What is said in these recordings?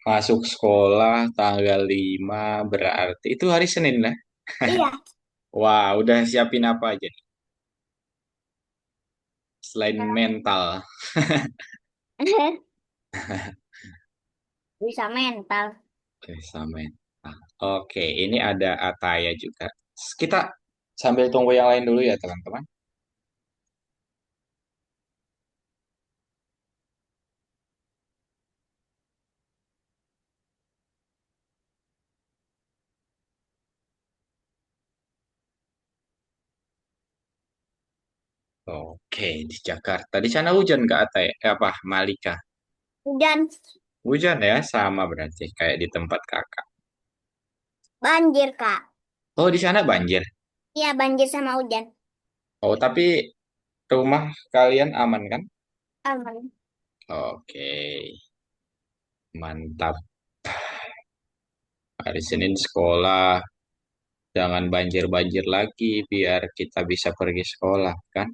Masuk sekolah tanggal 5 berarti itu hari Senin lah. Iya. Wah, udah siapin apa aja nih? Selain mental. Bisa mental. Bisa mental. Oke, ini ada Ataya juga. Kita sambil tunggu yang lain dulu ya, teman-teman. Oke, di Jakarta. Di sana hujan nggak, Ataya? Apa, Malika? Hujan. Hujan ya, sama berarti kayak di tempat kakak. Banjir, Kak. Oh, di sana banjir. Iya, banjir sama hujan. Oh, tapi rumah kalian aman kan? Aman. Oke, mantap. Hari Senin sekolah, jangan banjir-banjir lagi biar kita bisa pergi sekolah kan?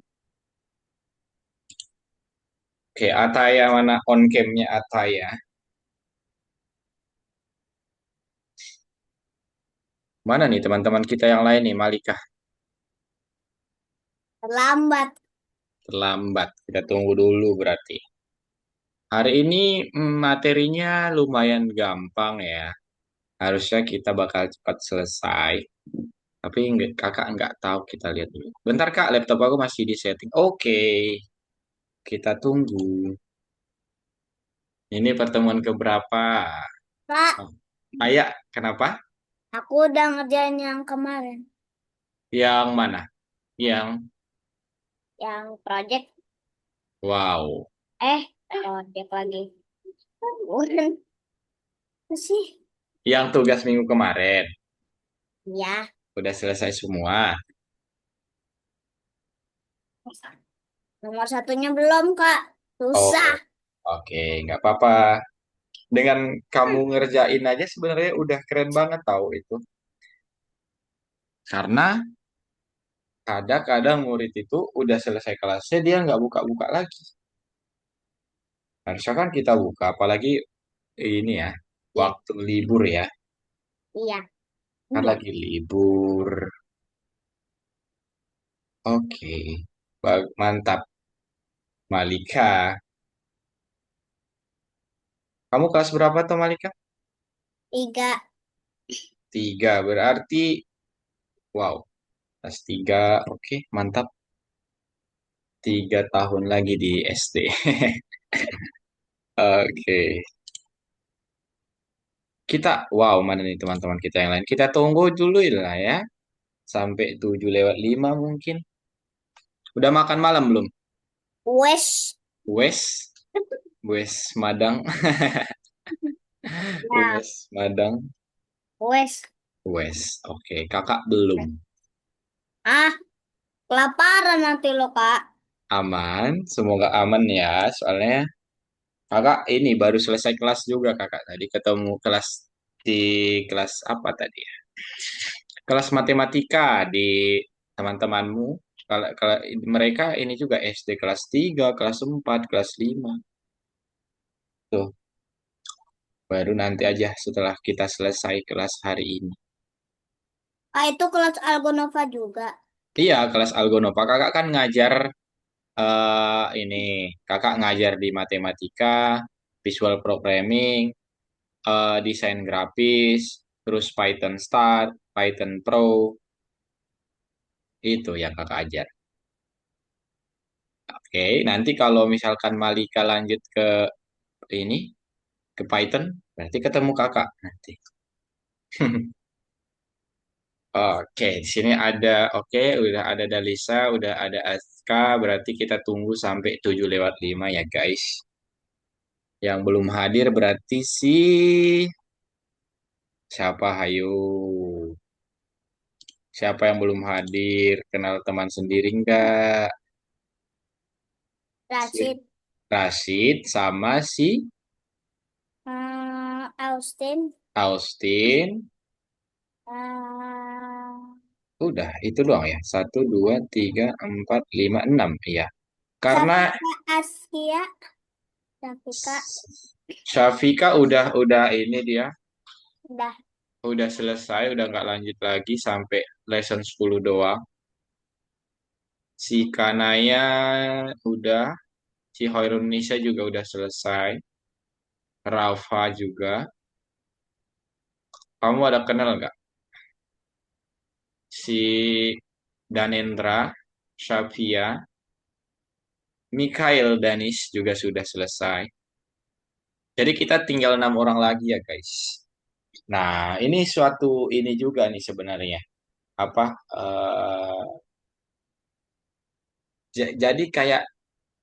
Oke, Ataya mana on cam-nya Ataya? Mana nih teman-teman kita yang lain nih, Malika? Terlambat. Terlambat. Kita tunggu dulu berarti. Hari ini materinya lumayan gampang ya. Harusnya kita bakal cepat selesai. Tapi kakak nggak tahu, kita lihat dulu. Bentar kak, laptop aku masih di setting. Oke, kita tunggu. Ini pertemuan keberapa? Kak, Oh, Ayah, kenapa? aku udah ngerjain yang kemarin. Yang mana? Yang Yang project. wow. Project lagi. Bukan. Apa sih? Yang tugas minggu kemarin. Ya. Udah selesai semua. Nomor satunya belum, Kak. Susah. Oh, oke, nggak apa-apa. Dengan kamu ngerjain aja sebenarnya udah keren banget tahu itu. Karena kadang-kadang murid itu udah selesai kelasnya dia nggak buka-buka lagi. Harusnya kan kita buka, apalagi ini ya, Iya. waktu libur ya. Iya. Kan Iya. lagi libur. Oke, mantap. Malika, kamu kelas berapa tuh Malika? Tiga. Tiga, berarti wow, kelas tiga, oke, mantap. 3 tahun lagi di SD. Oke, kita, wow, mana nih teman-teman kita yang lain? Kita tunggu dulu lah ya, sampai 7 lewat 5 mungkin. Udah makan malam belum? Wes. Wes, Wes Madang, Ya. Wes Madang, Wes. Wes. Oke, kakak belum. Ah, kelaparan nanti lo, Kak. Aman, semoga aman ya. Soalnya kakak ini baru selesai kelas juga kakak tadi ketemu kelas di kelas apa tadi ya? Kelas matematika di teman-temanmu. Kalau mereka ini juga SD kelas 3, kelas 4, kelas 5. Tuh, baru nanti aja setelah kita selesai kelas hari ini. Ah, itu kelas Algonova juga. Iya, kelas Algonova. Kakak kan ngajar ini, kakak ngajar di matematika, visual programming, desain grafis, terus Python Start, Python Pro, itu yang kakak ajar. Oke, nanti kalau misalkan Malika lanjut ke ini, ke Python, berarti ketemu kakak nanti. Oke, di sini ada, oke, udah ada Dalisa, udah ada Aska, berarti kita tunggu sampai 7 lewat 5 ya guys. Yang belum hadir berarti si siapa, hayo. Siapa yang belum hadir? Kenal teman sendiri enggak? Si Rashid. Rashid sama si Austin. Austin. eh, Udah, itu doang ya. 1, 2, 3, 4, 5, 6. Iya. Sama Karena Kak Asia. Grafika Syafika udah ini dia udah. udah selesai, udah nggak lanjut lagi sampai lesson 10 doang. Si Kanaya udah, si Hoirun Nisa juga udah selesai, Rafa juga. Kamu ada kenal nggak? Si Danendra, Shafia, Mikhail Danis juga sudah selesai. Jadi kita tinggal 6 orang lagi ya guys. Nah, ini suatu ini juga nih sebenarnya. Apa? eh, jadi kayak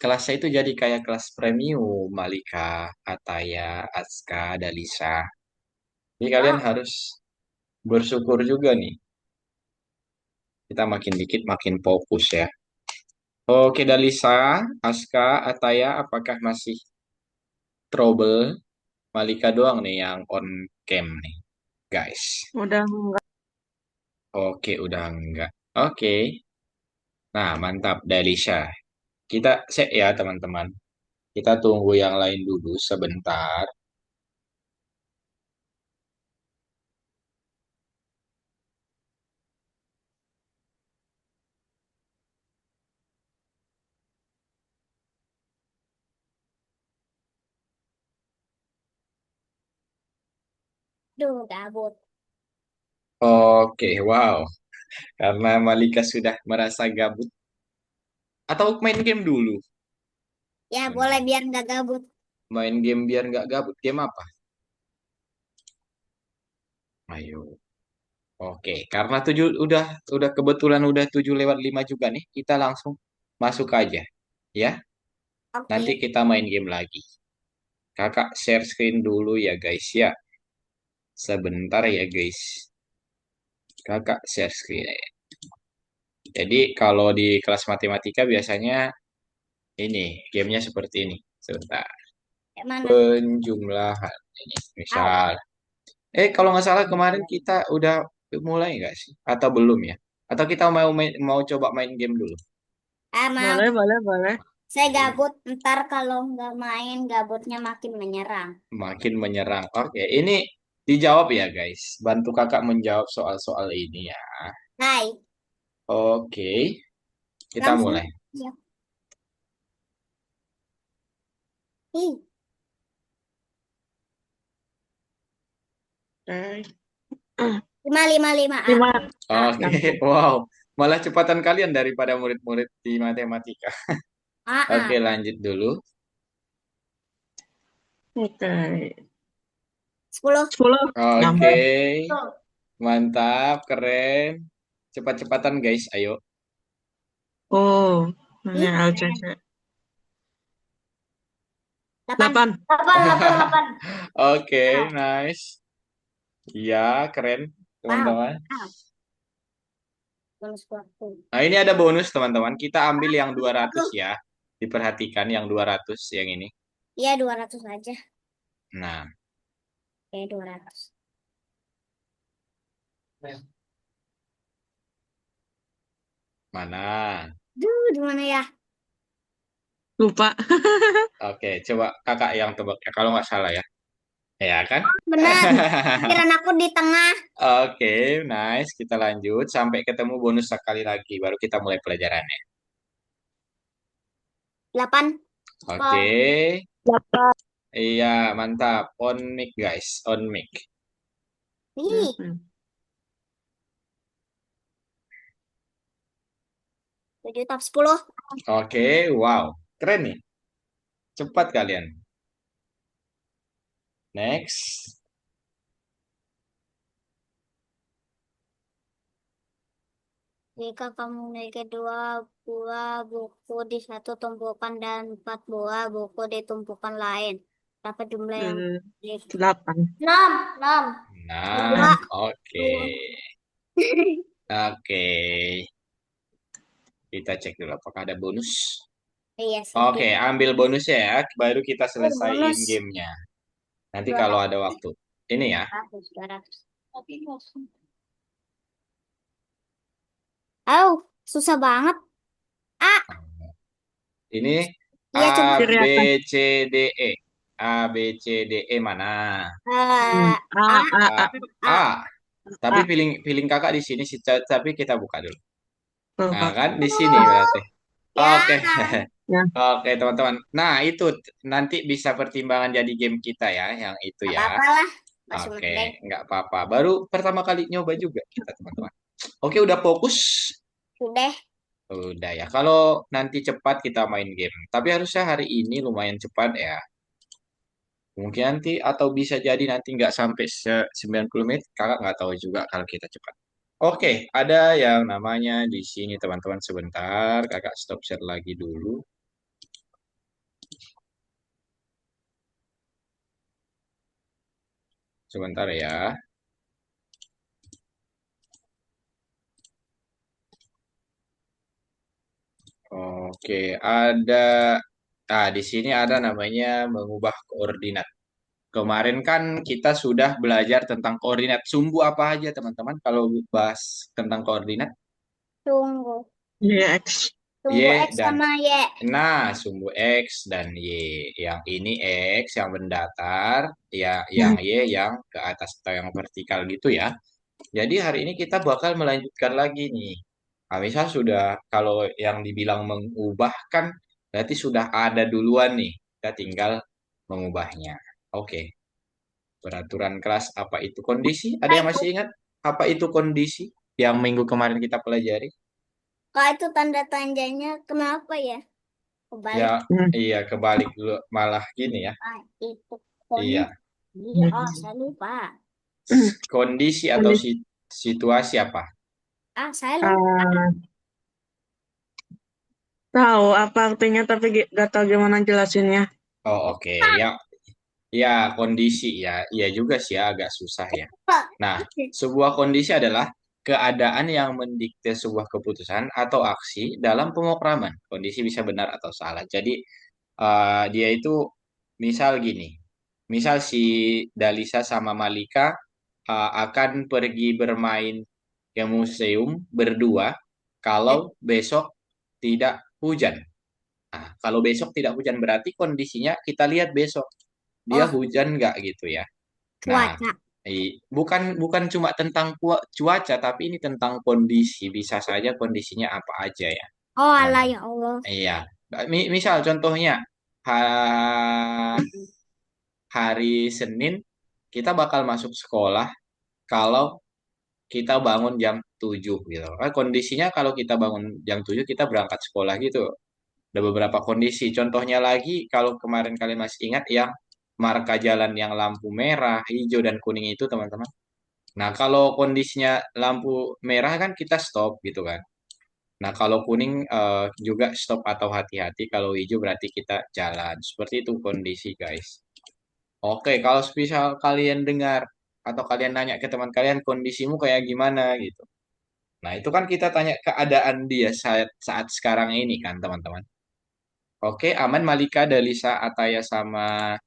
kelasnya itu jadi kayak kelas premium, Malika, Ataya, Aska, Dalisa. Jadi kalian Oh, harus bersyukur juga nih. Kita makin dikit makin fokus ya. Oke, Dalisa, Aska, Ataya, apakah masih trouble? Malika doang nih yang on cam nih, guys. Udah enggak. Oke, udah enggak. Oke. Nah, mantap, Dalisa. Kita set ya, teman-teman. Kita tunggu yang lain dulu sebentar. duh, gabut. Oke, wow. Karena Malika sudah merasa gabut. Atau main game dulu. Ya, boleh Hmm. biar nggak gabut. Main game biar nggak gabut. Game apa? Ayo. Oke, karena udah kebetulan udah 7:05 juga nih. Kita langsung masuk aja. Ya, nanti Oke. kita main game lagi. Kakak share screen dulu ya guys ya. Sebentar ya guys. Kakak share screen. Jadi kalau di kelas matematika biasanya ini gamenya seperti ini. Sebentar. Kayak mana? Penjumlahan ini Au. misal. Kalau nggak salah kemarin kita udah mulai nggak sih? Atau belum ya? Atau kita mau coba main game dulu? Maaf, Boleh, boleh, boleh. saya gabut. Ntar kalau nggak main, gabutnya makin menyerang. Makin menyerang. Oke, ini dijawab ya guys. Bantu kakak menjawab soal-soal ini ya. Hai, Oke, kita langsung. mulai. Ya. Ih, Oke. 555 A. Lima. A. Oke, Yang wow. Malah cepatan kalian daripada murid-murid di matematika. A. Oke, A. lanjut dulu. oke. 10. 10. Oke, Nyampe. Tuh. mantap, keren. Cepat-cepatan guys, ayo. Oh, ini Ih, LCC. 8. 8. 8, 8, 8. Oke, Wow. nice. Iya, keren, Wow. teman-teman. Wow. Bonus waktu. Nah, ini ada bonus, teman-teman. Kita ambil yang 200 Aduh. ya. Diperhatikan yang 200 yang ini. Iya, 200 aja. Nah, Oke, 200. mana? Duh, di mana ya? Lupa. Oke, coba kakak yang tebak ya, kalau nggak salah ya. Ya kan? Benar. Pikiran aku di tengah. Oke, nice. Kita lanjut sampai ketemu bonus sekali lagi. Baru kita mulai pelajarannya. 8. Oke, Oh. iya mantap. On mic guys, on mic. Ih, 7 top 10. Oke, wow. Keren nih. Cepat kalian. Next. Jika kamu memiliki dua buah buku di satu tumpukan dan 4 buah buku di tumpukan lain, berapa jumlah yang dibeli? 8. 6. 6. Nah, Dua. oke. Dua. Oke. Kita cek dulu apakah ada bonus. Iya, Oke, sedih. ambil bonusnya ya. Baru kita selesaiin Bonus. gamenya. Nanti kalau 200. ada waktu. Ini ya. 200. Au, susah banget. Ah, Ini Iya, coba. A, Kiri B, atas. C, D, E. A, B, C, D, E mana? Hmm. A, A, A, A, A, A. Tapi A. feeling feeling kakak di sini sih, tapi kita buka dulu. Nah, Lupa. kan di sini berarti. ya. Oke. Ya. Oke, teman-teman. Nah, itu nanti bisa pertimbangan jadi game kita ya, yang itu Gak ya. apa-apa lah. Masuk Oke, mending. nggak apa-apa. Baru pertama kali nyoba juga kita, teman-teman. Oke, udah fokus. Udah. Udah ya. Kalau nanti cepat kita main game. Tapi harusnya hari ini lumayan cepat ya. Mungkin nanti atau bisa jadi nanti nggak sampai 90 menit. Kakak nggak tahu juga kalau kita cepat. Oke, ada yang namanya di sini teman-teman sebentar. Kakak stop share lagi dulu. Sebentar ya. Oke, di sini ada namanya mengubah koordinat. Kemarin kan kita sudah belajar tentang koordinat. Sumbu apa aja teman-teman kalau bahas tentang koordinat? Tunggu. Y, X. Tunggu Y X dan sama Y. nah, sumbu X dan Y. Yang ini X yang mendatar, ya yang Hmm. Y yang ke atas atau yang vertikal gitu ya. Jadi hari ini kita bakal melanjutkan lagi nih. Nah, misal sudah kalau yang dibilang mengubah kan berarti sudah ada duluan nih. Kita tinggal mengubahnya. Oke, peraturan kelas apa itu kondisi? Ada Kak yang itu. masih ingat apa itu kondisi yang minggu kemarin kita pelajari? Kak itu tanda tanjanya kenapa ya? Ya, Kebalik. Hmm. iya kebalik dulu malah gini ya. Ah, itu Iya, kondisi. Oh, saya lupa. Hmm. kondisi atau Kondisi. situasi apa? Ah, saya lupa. Ah, tahu apa artinya tapi gak tahu gimana jelasinnya. Oh, oke. Ya, ya kondisi ya. Iya juga sih ya agak susah ya. Pak. Nah, sebuah kondisi adalah keadaan yang mendikte sebuah keputusan atau aksi dalam pemrograman. Kondisi bisa benar atau salah. Jadi, dia itu misal gini. Misal si Dalisa sama Malika akan pergi bermain ke museum berdua kalau besok tidak hujan. Nah, kalau besok tidak hujan berarti kondisinya kita lihat besok dia Oh, hujan nggak gitu ya. Nah, cuaca. bukan bukan cuma tentang cuaca, tapi ini tentang kondisi. Bisa saja kondisinya apa aja ya, Oh, alah teman-teman. ya Allah. Iya. Misal contohnya hari Senin kita bakal masuk sekolah kalau kita bangun jam 7 gitu. Kondisinya kalau kita bangun jam 7 kita berangkat sekolah gitu. Ada beberapa kondisi. Contohnya lagi kalau kemarin kalian masih ingat yang marka jalan yang lampu merah, hijau dan kuning itu teman-teman. Nah, kalau kondisinya lampu merah kan kita stop gitu kan. Nah, kalau kuning juga stop atau hati-hati. Kalau hijau berarti kita jalan. Seperti itu kondisi, guys. Oke, kalau misal kalian dengar atau kalian nanya ke teman kalian kondisimu kayak gimana gitu. Nah, itu kan kita tanya keadaan dia saat sekarang ini kan, teman-teman. Oke, aman Malika, Dalisa, Ataya sama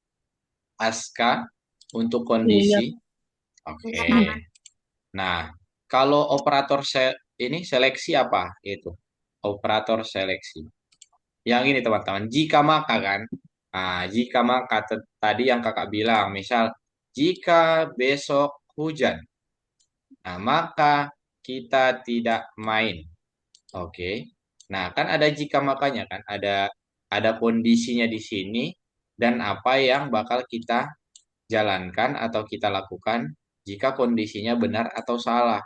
Aska untuk Iya. kondisi. Enggak Oke. aman. Nah, kalau operator ini seleksi apa itu? Operator seleksi. Yang ini teman-teman, jika maka kan. Nah, jika maka tadi yang kakak bilang, misal jika besok hujan, nah maka kita tidak main. Oke. Nah, kan ada jika makanya kan, ada kondisinya di sini dan apa yang bakal kita jalankan atau kita lakukan jika kondisinya benar atau salah.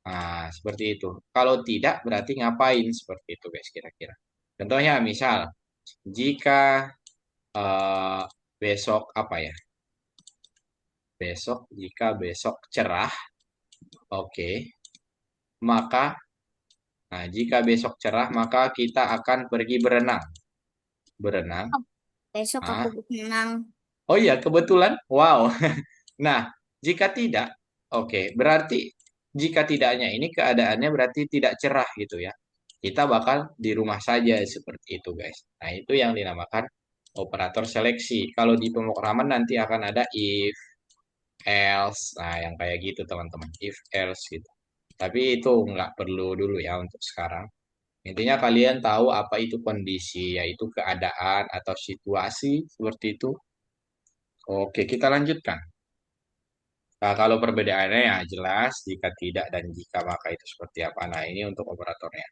Nah, seperti itu. Kalau tidak, berarti ngapain? Seperti itu, guys, kira-kira. Contohnya, misal, jika eh, besok apa ya? Jika besok cerah, oke, maka, nah, jika besok cerah, maka kita akan pergi berenang. Berenang. Oh, besok aku Ah, menang. oh iya, kebetulan. Wow. Nah, jika tidak, oke, berarti jika tidaknya ini keadaannya berarti tidak cerah gitu ya. Kita bakal di rumah saja seperti itu, guys. Nah, itu yang dinamakan operator seleksi. Kalau di pemrograman nanti akan ada if, else, nah yang kayak gitu teman-teman, if, else gitu. Tapi itu nggak perlu dulu ya untuk sekarang. Intinya kalian tahu apa itu kondisi, yaitu keadaan atau situasi seperti itu. Oke, kita lanjutkan. Nah, kalau perbedaannya ya jelas, jika tidak dan jika maka itu seperti apa. Nah, ini untuk operatornya.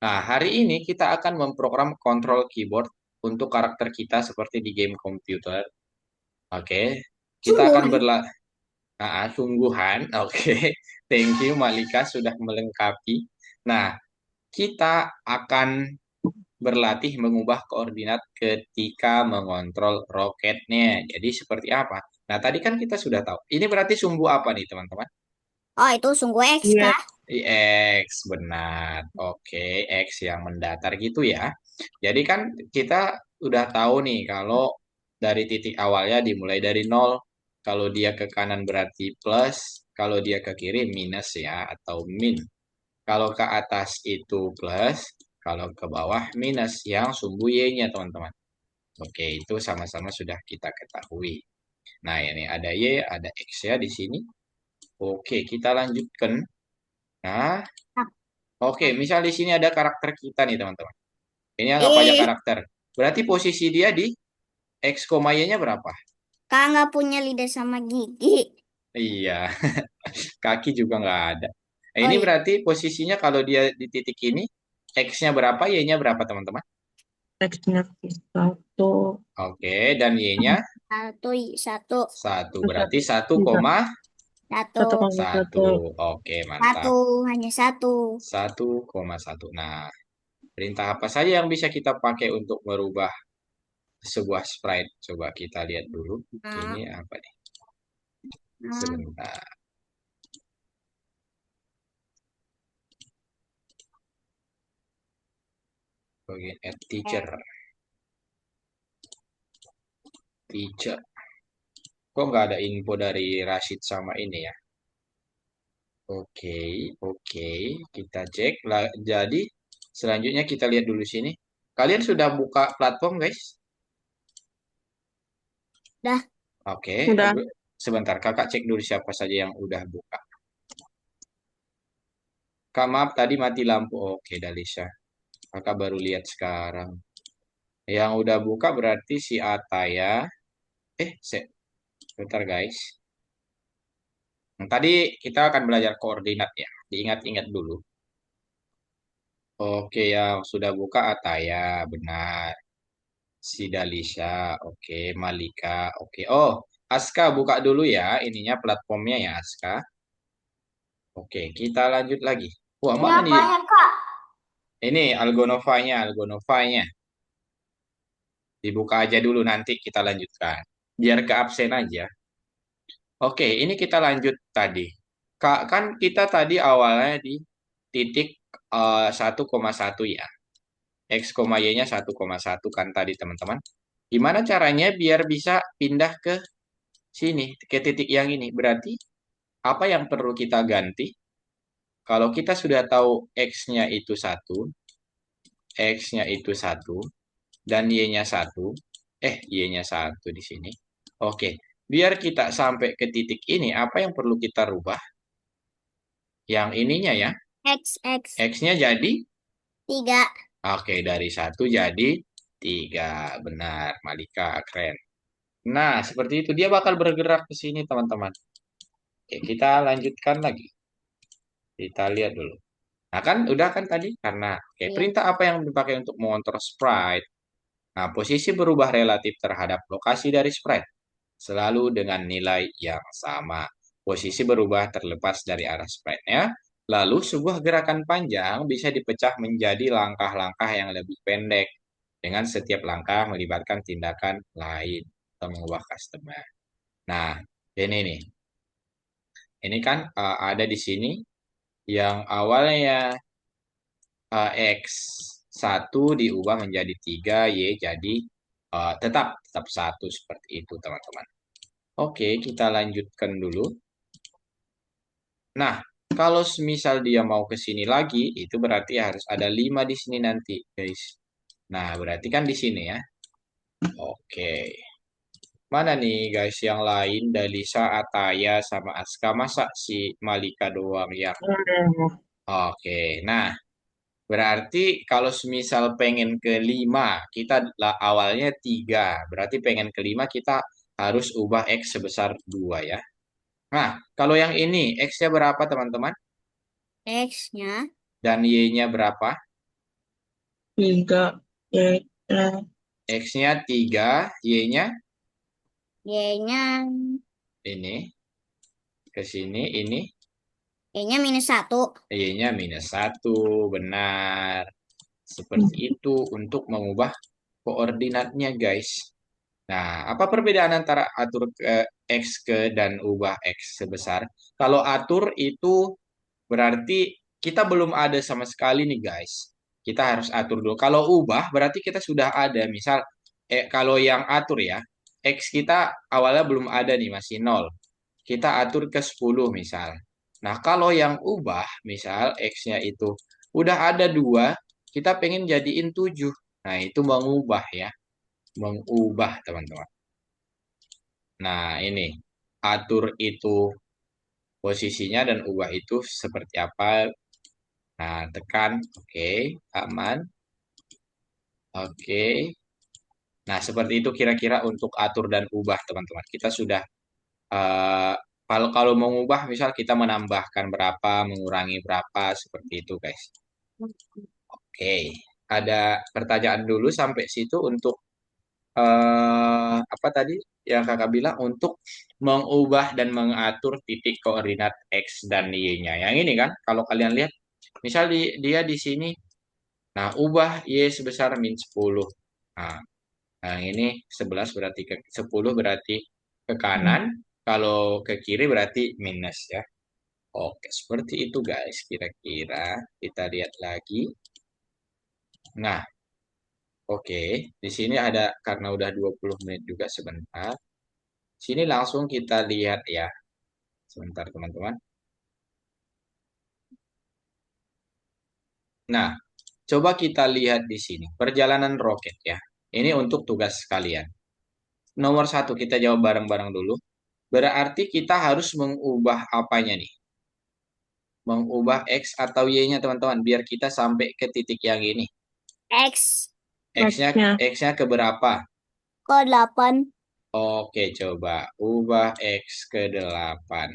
Nah, hari ini kita akan memprogram kontrol keyboard untuk karakter kita seperti di game komputer. Oke, kita akan Sungguhan. sungguhan. Oke, thank you Malika sudah melengkapi. Nah, kita akan berlatih mengubah koordinat ketika mengontrol roketnya. Jadi seperti apa? Nah, tadi kan kita sudah tahu. Ini berarti sumbu apa nih, teman-teman? Oh, itu sungguh X Iya, kah? X, benar. Oke, X yang mendatar gitu ya. Jadi kan kita udah tahu nih kalau dari titik awalnya dimulai dari nol. Kalau dia ke kanan berarti plus, kalau dia ke kiri minus ya atau min. Kalau ke atas itu plus, kalau ke bawah minus yang sumbu Y-nya, teman-teman. Oke, itu sama-sama sudah kita ketahui. Nah, ini ada Y, ada X ya di sini. Oke, kita lanjutkan. Nah, Nah, oke, misal di sini ada karakter kita nih, teman-teman. Ini anggap aja eh, karakter. Berarti posisi dia di X, Y-nya berapa? Kak nggak punya lidah sama gigi. Iya, kaki juga nggak ada. Nah, Oh ini iya, berarti posisinya kalau dia di titik ini, X-nya berapa, Y-nya berapa, teman-teman? teksnya satu, Oke, dan Y-nya satu, satu, satu. satu, Berarti satu tiga, koma satu, satu koma satu. satu. Oke, satu, mantap. hanya satu. 1,1. Nah, perintah apa saja yang bisa kita pakai untuk merubah sebuah sprite? Coba kita lihat dulu. Nah, Ini apa nih? nah, Sebentar. Bagian add eh, teacher. Teacher. Kok nggak ada info dari Rashid sama ini ya? Oke, oke. Kita cek. Jadi, selanjutnya kita lihat dulu sini. Kalian sudah buka platform, guys? dah, Oke, Udah, sebentar. Kakak cek dulu siapa saja yang udah buka. Kak, maaf tadi mati lampu. Oke, Dalisa. Kakak baru lihat sekarang. Yang udah buka berarti si Ataya. Bentar guys. Tadi kita akan belajar koordinat ya. Diingat-ingat dulu. Oke, yang sudah buka Ataya, benar. Si Dalisa, oke. Malika, oke. Oh, Aska buka dulu ya. Ininya platformnya ya, Aska. Oke, kita lanjut lagi. Wah, ini mana nih? apanya Kak? Ini Algonovanya. Dibuka aja dulu nanti kita lanjutkan. Biar ke absen aja. Oke, ini kita lanjut tadi. Kak, kan kita tadi awalnya di titik 1,1 ya. X, Y-nya 1,1 kan tadi teman-teman. Gimana caranya biar bisa pindah ke sini, ke titik yang ini? Berarti apa yang perlu kita ganti? Kalau kita sudah tahu X-nya itu satu, X-nya itu satu, dan Y-nya satu, Y-nya satu di sini. Oke, biar kita sampai ke titik ini, apa yang perlu kita rubah? Yang ininya ya, X, X-nya jadi, tiga. oke, dari satu jadi tiga. Benar, Malika, keren. Nah, seperti itu. Dia bakal bergerak ke sini, teman-teman. Oke, kita lanjutkan lagi. Kita lihat dulu. Nah, kan udah kan tadi? Karena, oke, Iya. perintah apa yang dipakai untuk mengontrol sprite? Nah, posisi berubah relatif terhadap lokasi dari sprite. Selalu dengan nilai yang sama. Posisi berubah terlepas dari arah sprite-nya. Lalu, sebuah gerakan panjang bisa dipecah menjadi langkah-langkah yang lebih pendek. Dengan setiap langkah melibatkan tindakan lain atau mengubah customer. Nah, ini nih. Ini kan ada di sini yang awalnya X 1 diubah menjadi 3 Y jadi tetap satu seperti itu, teman-teman. Oke, kita lanjutkan dulu. Nah, kalau misal dia mau ke sini lagi, itu berarti harus ada 5 di sini nanti, guys. Nah, berarti kan di sini ya. Oke. Mana nih guys yang lain? Dalisa, Ataya, sama Aska. Masa si Malika doang yang... udah. Oke, nah. Berarti kalau semisal pengen ke 5, kita awalnya 3. Berarti pengen ke 5 kita harus ubah X sebesar 2 ya. Nah, kalau yang ini X-nya berapa teman-teman? X-nya Dan Y-nya berapa? 3. Ya, ya. X-nya 3, Y-nya Y-nya ini ke sini, ini Y-nya -1. Y-nya -1. Benar. Seperti itu untuk mengubah koordinatnya, guys. Nah, apa perbedaan antara atur ke X ke dan ubah X sebesar? Kalau atur itu berarti kita belum ada sama sekali nih, guys. Kita harus atur dulu. Kalau ubah berarti kita sudah ada. Misal, kalau yang atur ya, X kita awalnya belum ada nih, masih 0. Kita atur ke 10 misal. Nah, kalau yang ubah, misal X-nya itu udah ada 2, kita pengen jadiin 7. Nah, itu mengubah ya. Mengubah, teman-teman. Nah, ini atur itu posisinya dan ubah itu seperti apa. Nah, tekan oke, aman. Oke. Nah, seperti itu kira-kira untuk atur dan ubah, teman-teman. Kita sudah eh, kalau mau mengubah, misal kita menambahkan berapa, mengurangi berapa, seperti itu, guys. Oke. Ada pertanyaan dulu sampai situ untuk apa tadi yang kakak bilang untuk mengubah dan mengatur titik koordinat X dan Y-nya. Yang ini kan, kalau kalian lihat, misal dia di sini, nah ubah Y sebesar -10. Nah, yang ini 11 berarti ke 10 berarti ke kanan, kalau ke kiri berarti minus ya. Oke, seperti itu guys, kira-kira kita lihat lagi. Nah, oke, di sini ada karena udah 20 menit juga sebentar. Sini langsung kita lihat ya. Sebentar teman-teman. Nah, coba kita lihat di sini. Perjalanan roket ya. Ini untuk tugas kalian. Nomor satu kita jawab bareng-bareng dulu. Berarti kita harus mengubah apanya nih? Mengubah X atau Y-nya teman-teman. Biar kita sampai ke titik yang ini. X X-nya X-nya. X-nya ke berapa? ke 8. Oke, coba ubah X ke 8.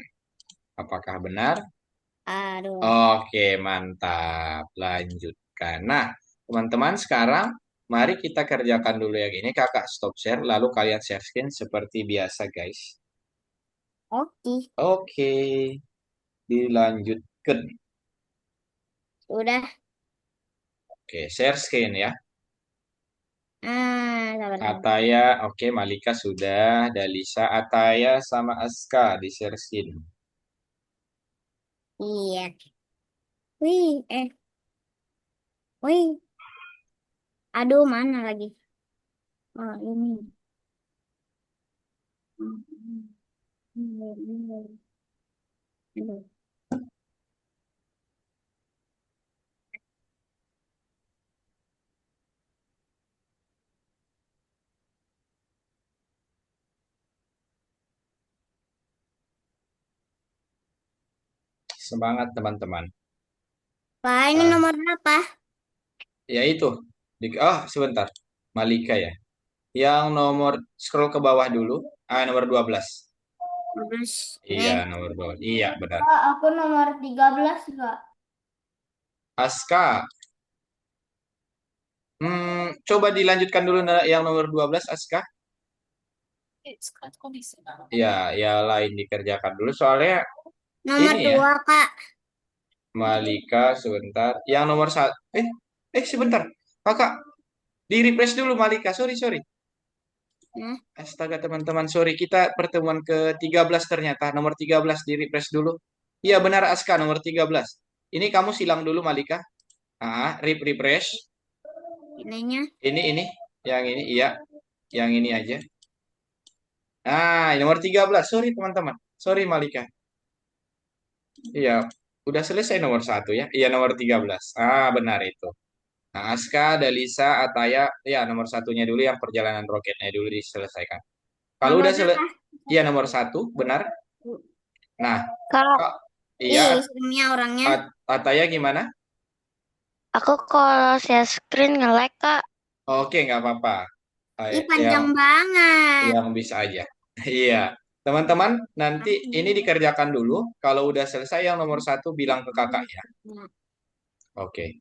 Apakah benar? Aduh. Oke, mantap. Lanjutkan. Nah, teman-teman, sekarang mari kita kerjakan dulu yang ini. Kakak stop share, lalu kalian share screen seperti biasa, guys. Oke. Oke, dilanjutkan. Sudah. Oke, share screen ya. Sabar, sabar. Ataya, oke, Malika sudah. Dalisa, Ataya, sama Aska di share screen. Iya. Wih, wih. Aduh, mana lagi? Oh, ini. Aduh. Semangat, teman-teman. Pak, ini Ah, nomor berapa? ya itu. Oh, sebentar. Malika ya. Yang nomor scroll ke bawah dulu. Nomor 12. 12. Iya, Ini. nomor 12. Iya, benar. Kak, aku nomor 13 Kak. Aska, coba dilanjutkan dulu yang nomor 12, Aska. Ya, ya lain dikerjakan dulu. Soalnya Nomor ini ya, 2 Kak. Malika sebentar. Yang nomor satu, sebentar. Kakak, di refresh dulu Malika. Sorry, sorry. Nah, Astaga teman-teman, sorry. Kita pertemuan ke-13 ternyata. Nomor 13 di refresh dulu. Iya benar Aska, nomor 13. Ini kamu silang dulu Malika. Refresh. ininya. Ini. Yang ini, iya. Yang ini aja. Nomor 13. Sorry teman-teman. Sorry Malika. Iya, udah selesai nomor satu ya. Iya, nomor 13. Benar itu. Nah, Aska, Dalisa, Ataya, ya nomor satunya dulu yang perjalanan roketnya dulu diselesaikan. Kalau Nomor udah berapa? iya nomor satu, benar. Nah, Kak, Kak, iya, ih, istrinya orangnya. Ataya gimana? Aku kalau share screen nge-lag, Kak. Oke, nggak apa-apa. Ih, Yang panjang banget. bisa aja. Iya. Teman-teman, nanti ini dikerjakan dulu. Kalau udah selesai yang nomor satu bilang ke kakak ya. Oke.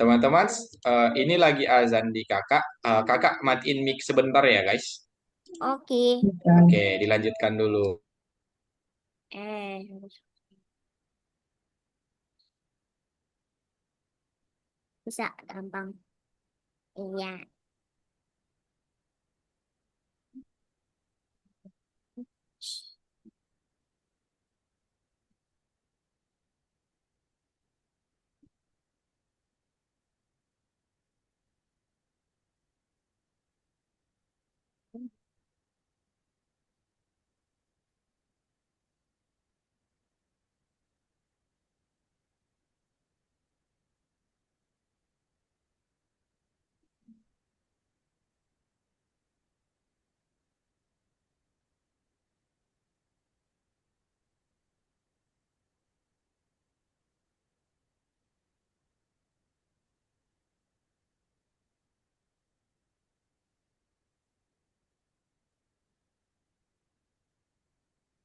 Teman-teman, ini lagi azan di kakak. Kakak matiin mic sebentar ya, guys. Oke. Oke, dilanjutkan dulu. Eh, bisa gampang. Iya.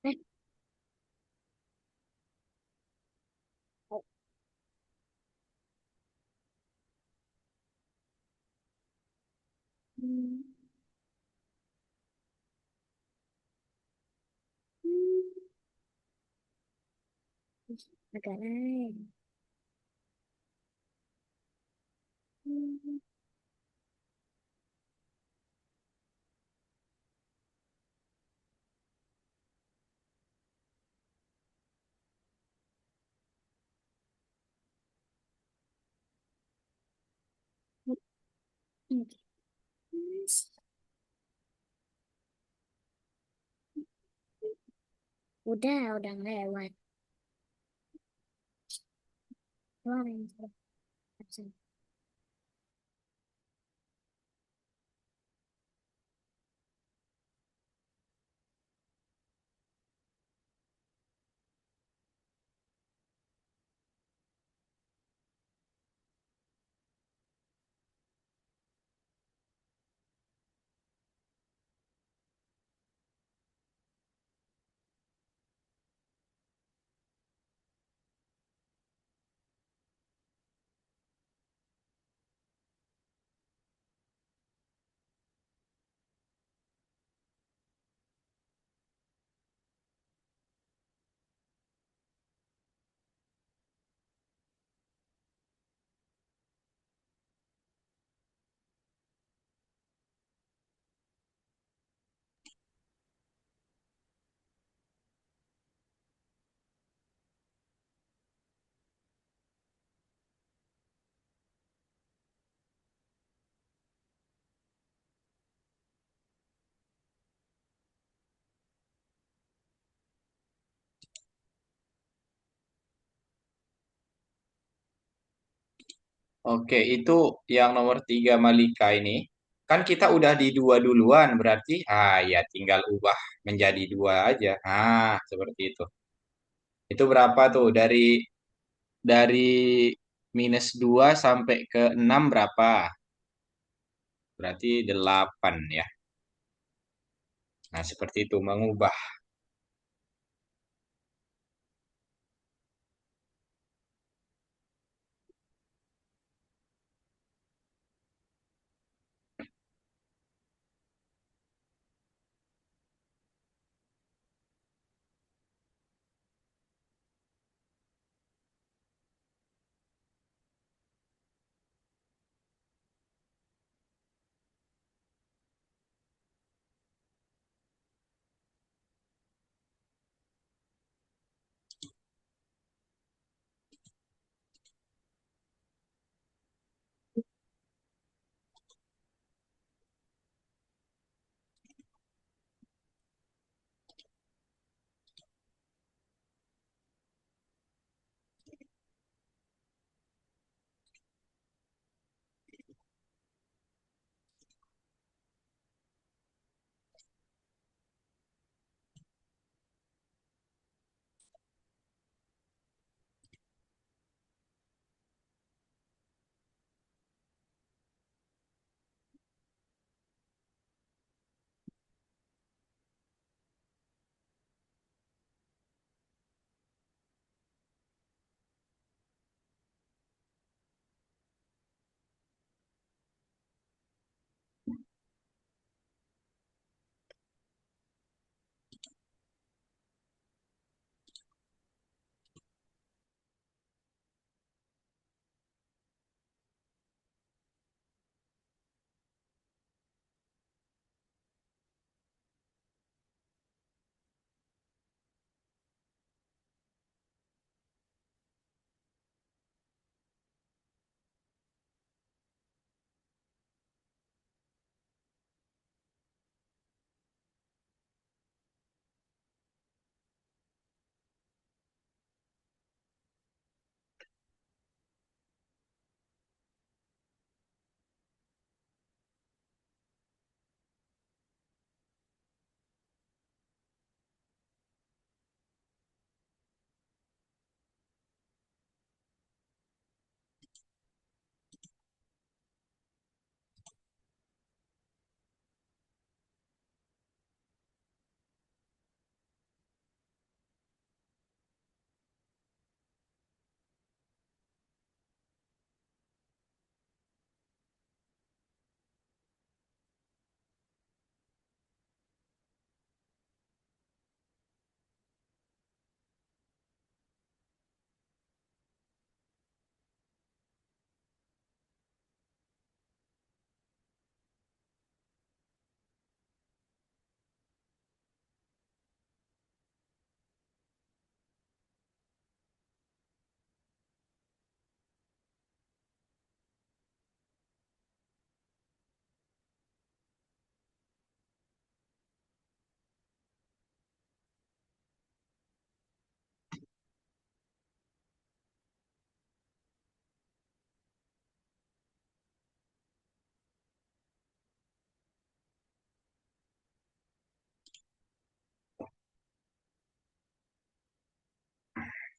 Eh, hmm, hmm, agak naik. Hmm, hmm, hmm. Udah lewat. Wah, yang salah. Oke, itu yang nomor tiga Malika ini. Kan kita udah di dua duluan, berarti ya tinggal ubah menjadi dua aja. Seperti itu. Itu berapa tuh? Dari minus 2 sampai ke 6 berapa? Berarti 8 ya. Nah, seperti itu mengubah.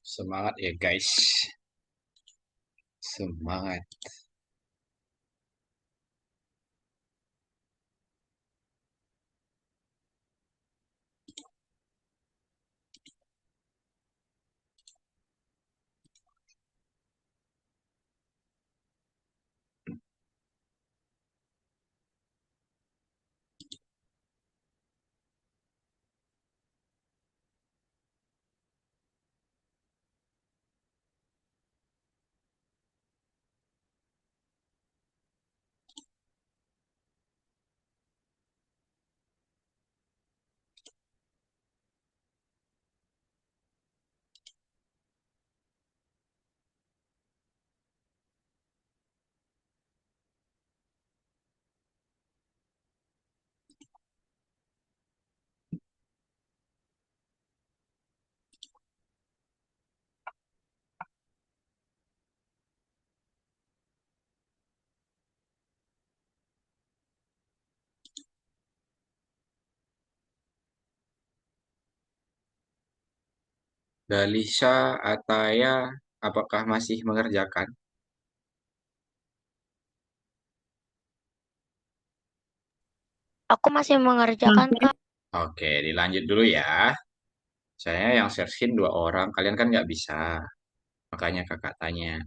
Semangat ya guys. Semangat. Dalisa Ataya, apakah masih mengerjakan? Aku masih mengerjakan, Masih. Kak. Oke, dilanjut dulu ya. Saya yang searchin dua orang, kalian kan nggak bisa. Makanya kakak tanya.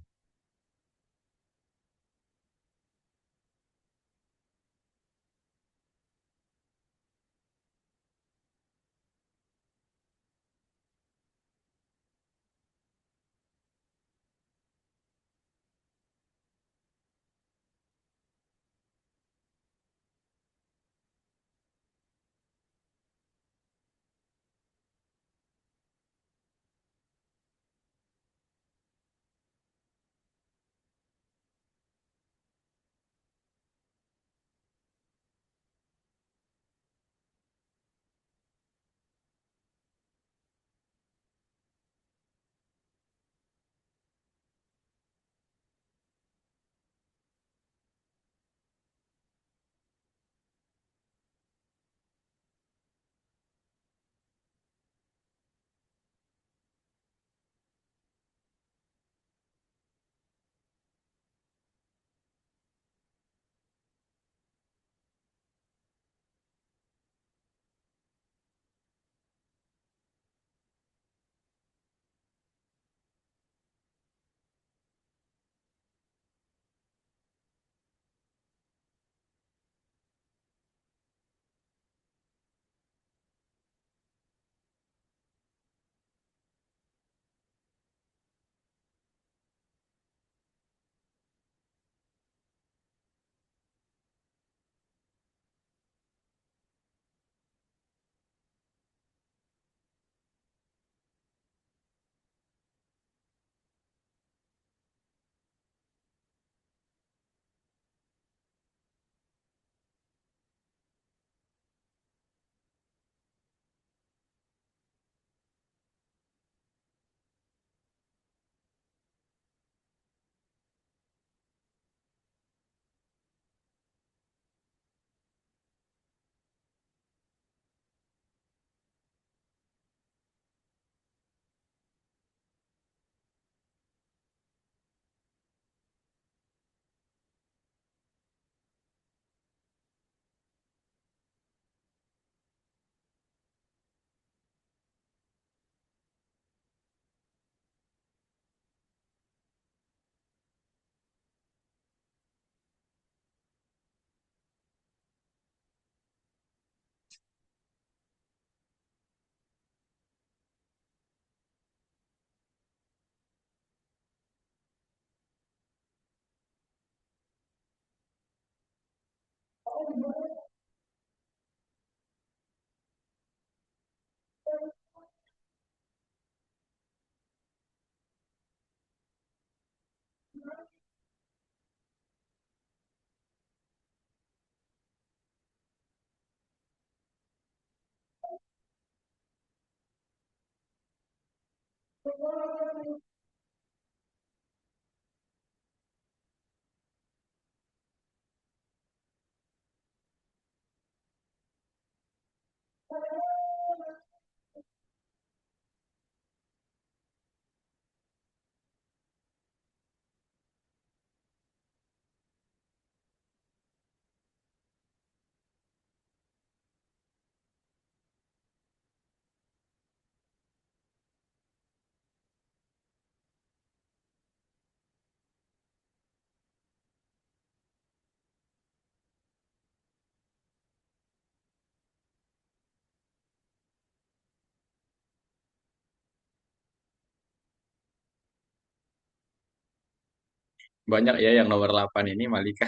Banyak ya yang nomor 8 ini Malika.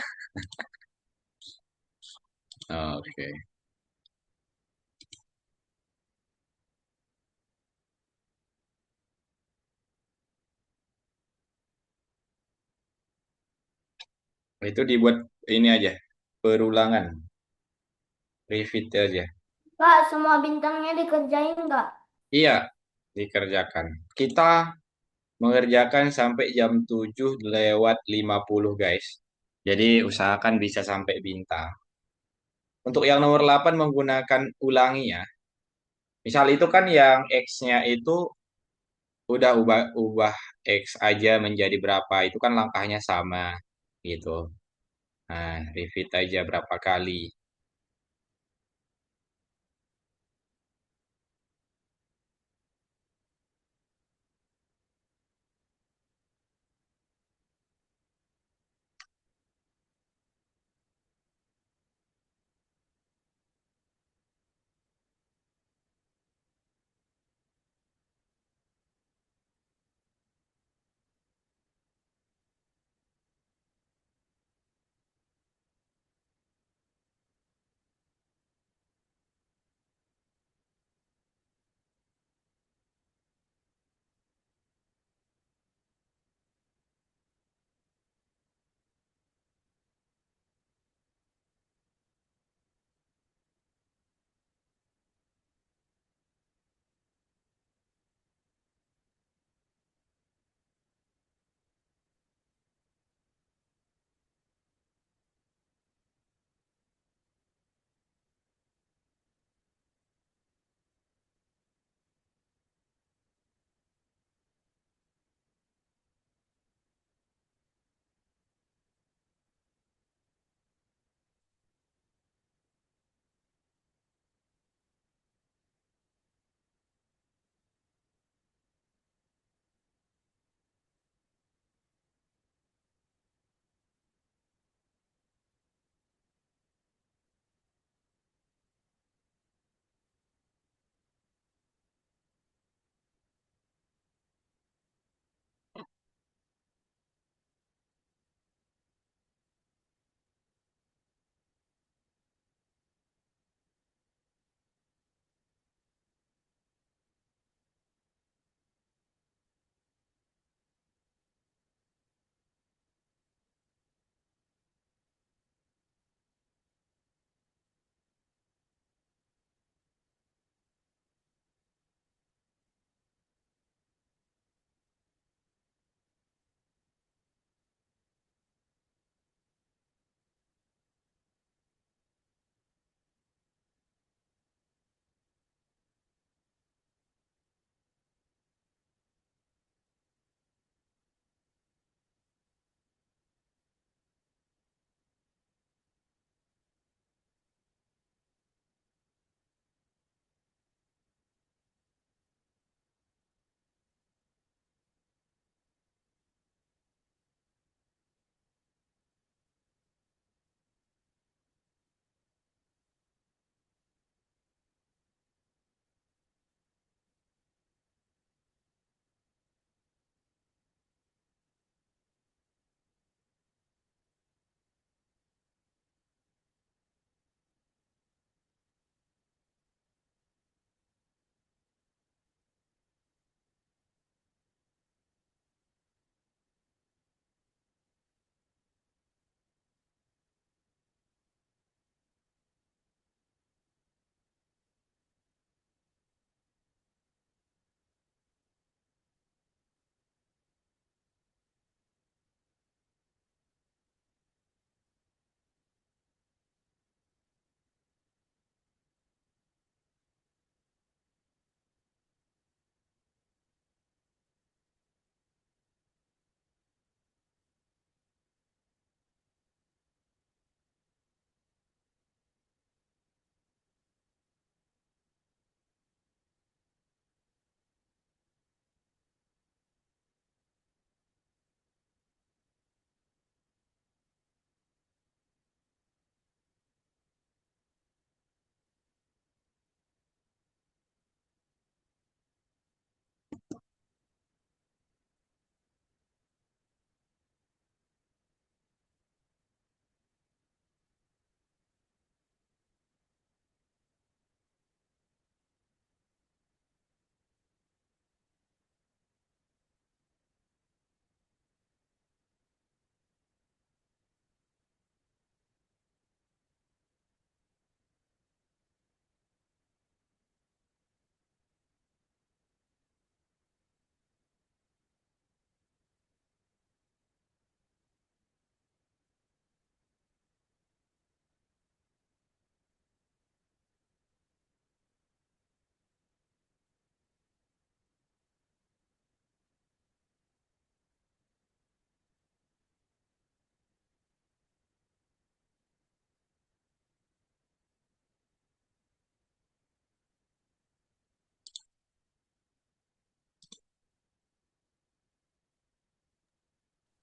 Oke. Itu dibuat ini aja. Perulangan. Repeat aja. Kak, semua bintangnya dikerjain nggak? Iya, dikerjakan. Kita mengerjakan sampai jam 7 lewat 50 guys. Jadi usahakan bisa sampai bintang. Untuk yang nomor 8 menggunakan ulangi ya. Misal itu kan yang X-nya itu udah ubah X aja menjadi berapa. Itu kan langkahnya sama gitu. Nah, repeat aja berapa kali.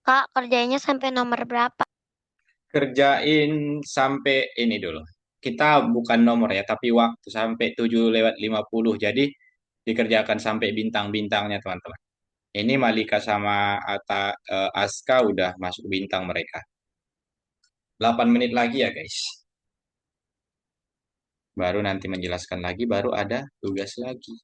Kak, kerjanya sampai nomor berapa? Kerjain sampai ini dulu. Kita bukan nomor ya, tapi waktu sampai 7:50. Jadi dikerjakan sampai bintang-bintangnya teman-teman. Ini Malika sama Aska udah masuk bintang mereka. 8 menit lagi ya guys. Baru nanti menjelaskan lagi, baru ada tugas lagi.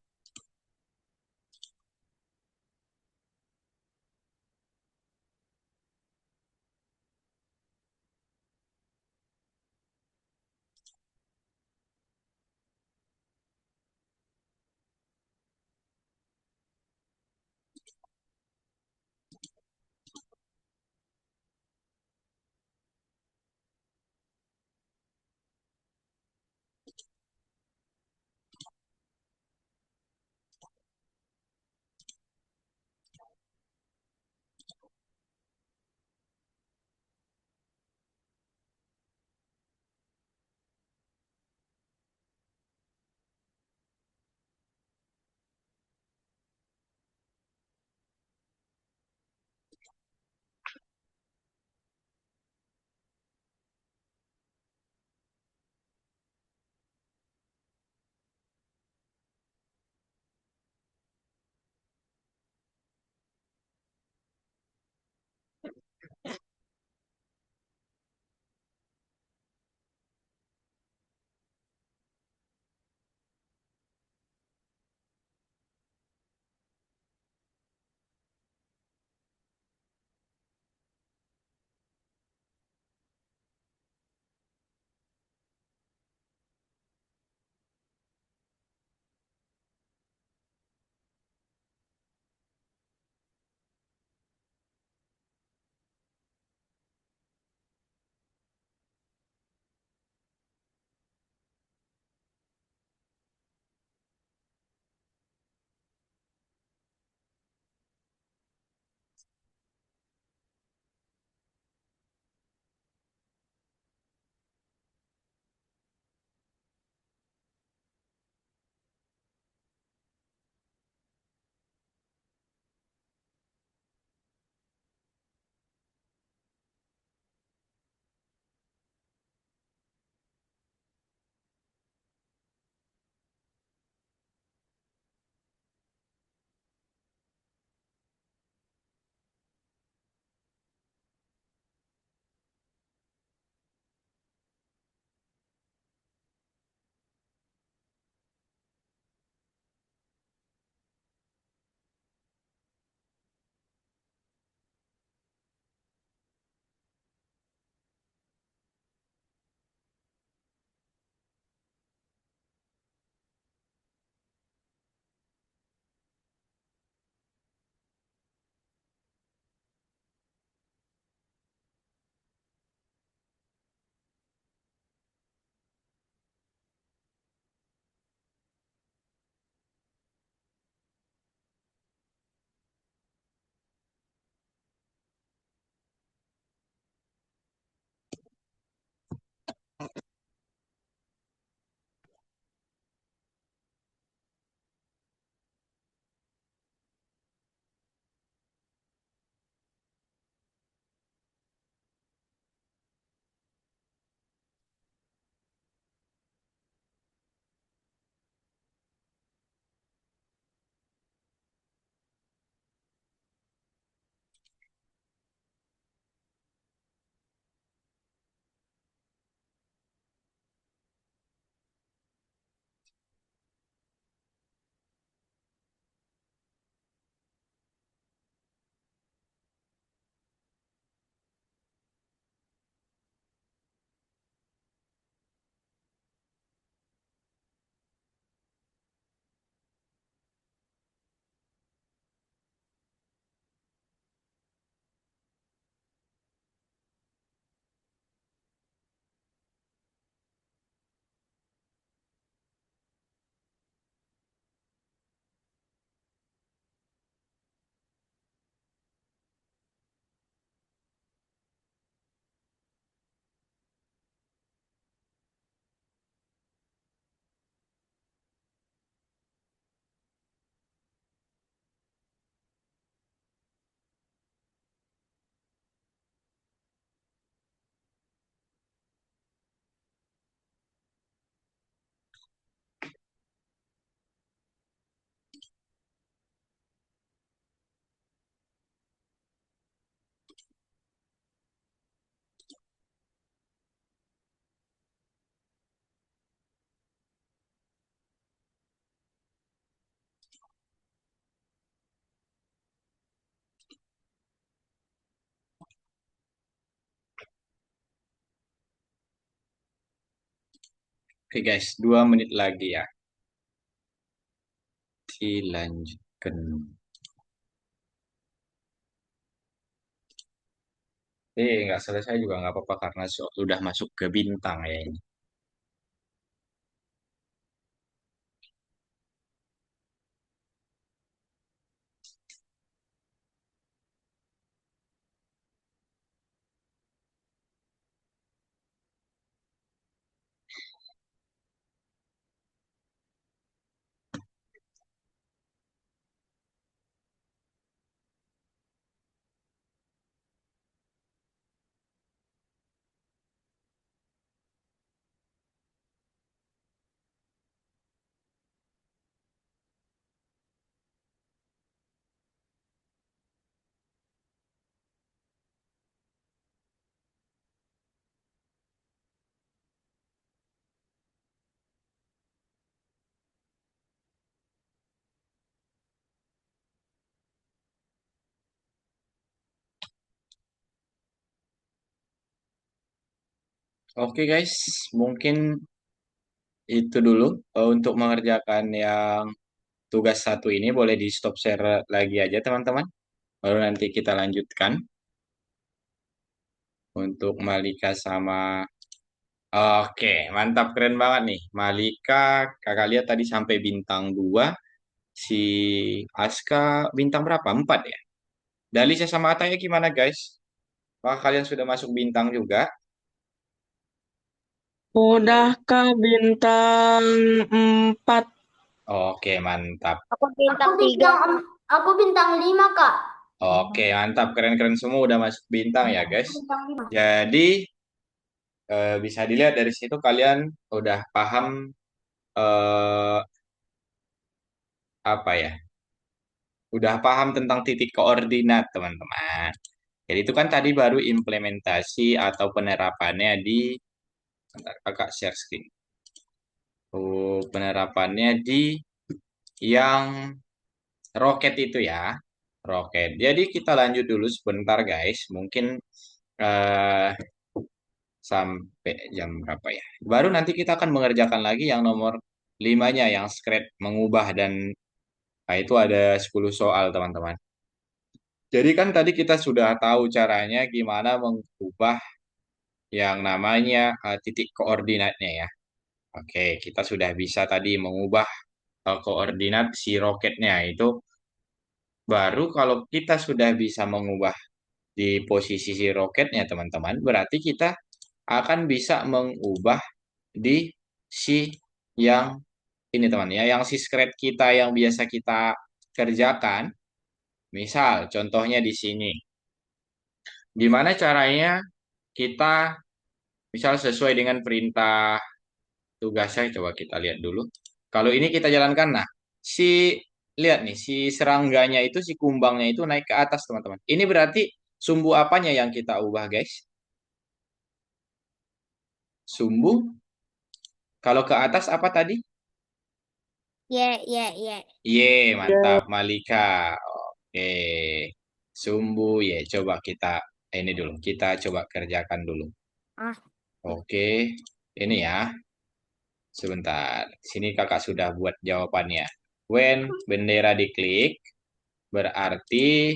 Oke guys, 2 menit lagi ya. Dilanjutkan. Nggak selesai juga nggak apa-apa karena sudah masuk ke bintang ya ini. Oke guys, mungkin itu dulu untuk mengerjakan yang tugas satu ini boleh di stop share lagi aja teman-teman. Baru nanti kita lanjutkan untuk Malika sama. Oke, mantap keren banget nih. Malika, kakak lihat tadi sampai bintang 2. Si Aska bintang berapa? 4 ya. Dalisa sama Ataya gimana guys? Apakah kalian sudah masuk bintang juga? Udah ke bintang 4. Oke, mantap. Aku bintang Aku 3. aku bintang 5 Kak. Oke, mantap. Keren-keren semua udah masuk bintang ya guys. Bintang 5. Jadi bisa dilihat dari situ kalian udah paham eh, apa ya? Udah paham tentang titik koordinat, teman-teman. Jadi itu kan tadi baru implementasi atau penerapannya di bentar, kakak share screen. Penerapannya di yang roket itu ya. Roket. Jadi kita lanjut dulu sebentar guys. Mungkin eh, sampai jam berapa ya? Baru nanti kita akan mengerjakan lagi yang nomor 5-nya yang scratch mengubah dan nah, itu ada 10 soal teman-teman. Jadi kan tadi kita sudah tahu caranya gimana mengubah yang namanya titik koordinatnya ya. Oke, kita sudah bisa tadi mengubah koordinat si roketnya itu. Baru kalau kita sudah bisa mengubah di posisi si roketnya teman-teman, berarti kita akan bisa mengubah di si yang ini teman ya, yang si script kita yang biasa kita kerjakan. Misal contohnya di sini. Gimana caranya kita misal sesuai dengan perintah tugasnya coba kita lihat dulu. Kalau ini kita jalankan nah, si lihat nih si serangganya itu si kumbangnya itu naik ke atas teman-teman. Ini berarti sumbu apanya yang kita ubah guys? Sumbu kalau ke atas apa tadi? Ya, ya, ya. Y, Ya, mantap Malika. Oke. Sumbu Y. Coba kita ini dulu. Kita coba kerjakan dulu. Ah, Oke. Ini ya. Sebentar. Sini kakak sudah buat jawabannya. When bendera diklik, berarti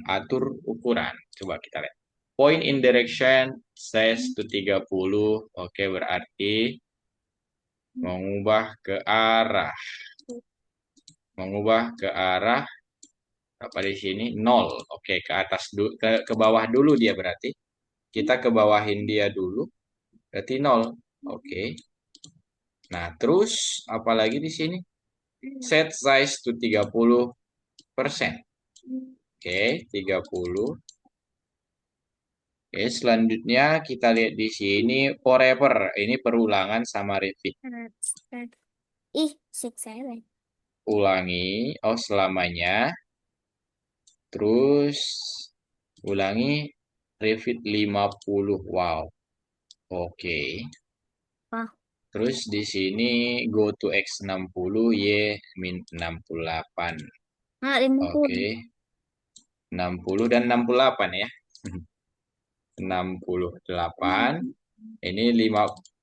atur ukuran. Coba kita lihat. Point in direction size to 30. Oke, berarti mengubah ke arah. Mengubah ke arah apa di sini? 0. Oke, ke atas ke bawah dulu dia berarti. Kita ke bawahin dia dulu. Berarti 0. Oke. Nah, terus apalagi di sini? Set size to 30%. Oke, 30. Oke, selanjutnya kita lihat di sini forever. Ini perulangan sama repeat. ih, 6, 7. Ulangi, oh selamanya. Terus ulangi repeat 50. Wow. Oke. Wah, Terus di sini go to X 60 Y min 68. nah 50. Oke. 60 dan 68 ya. 68. Ini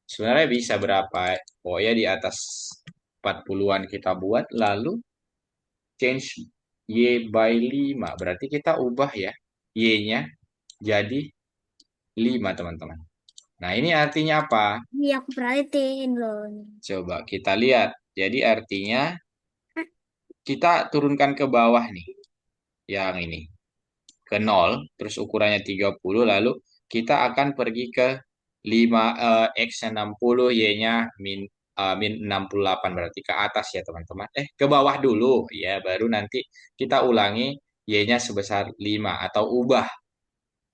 Sebenarnya bisa berapa? Pokoknya di atas 40-an kita buat, lalu change Y by 5. Berarti kita ubah ya, Y-nya jadi 5, teman-teman. Nah, ini artinya apa? Iya, aku perhatiin loh. Coba kita lihat. Jadi artinya kita turunkan ke bawah nih, yang ini. Ke nol, terus ukurannya 30, lalu kita akan pergi ke 5 X 60, Y-nya min 68, berarti ke atas ya teman-teman. Ke bawah dulu ya, baru nanti kita ulangi Y-nya sebesar 5 atau ubah.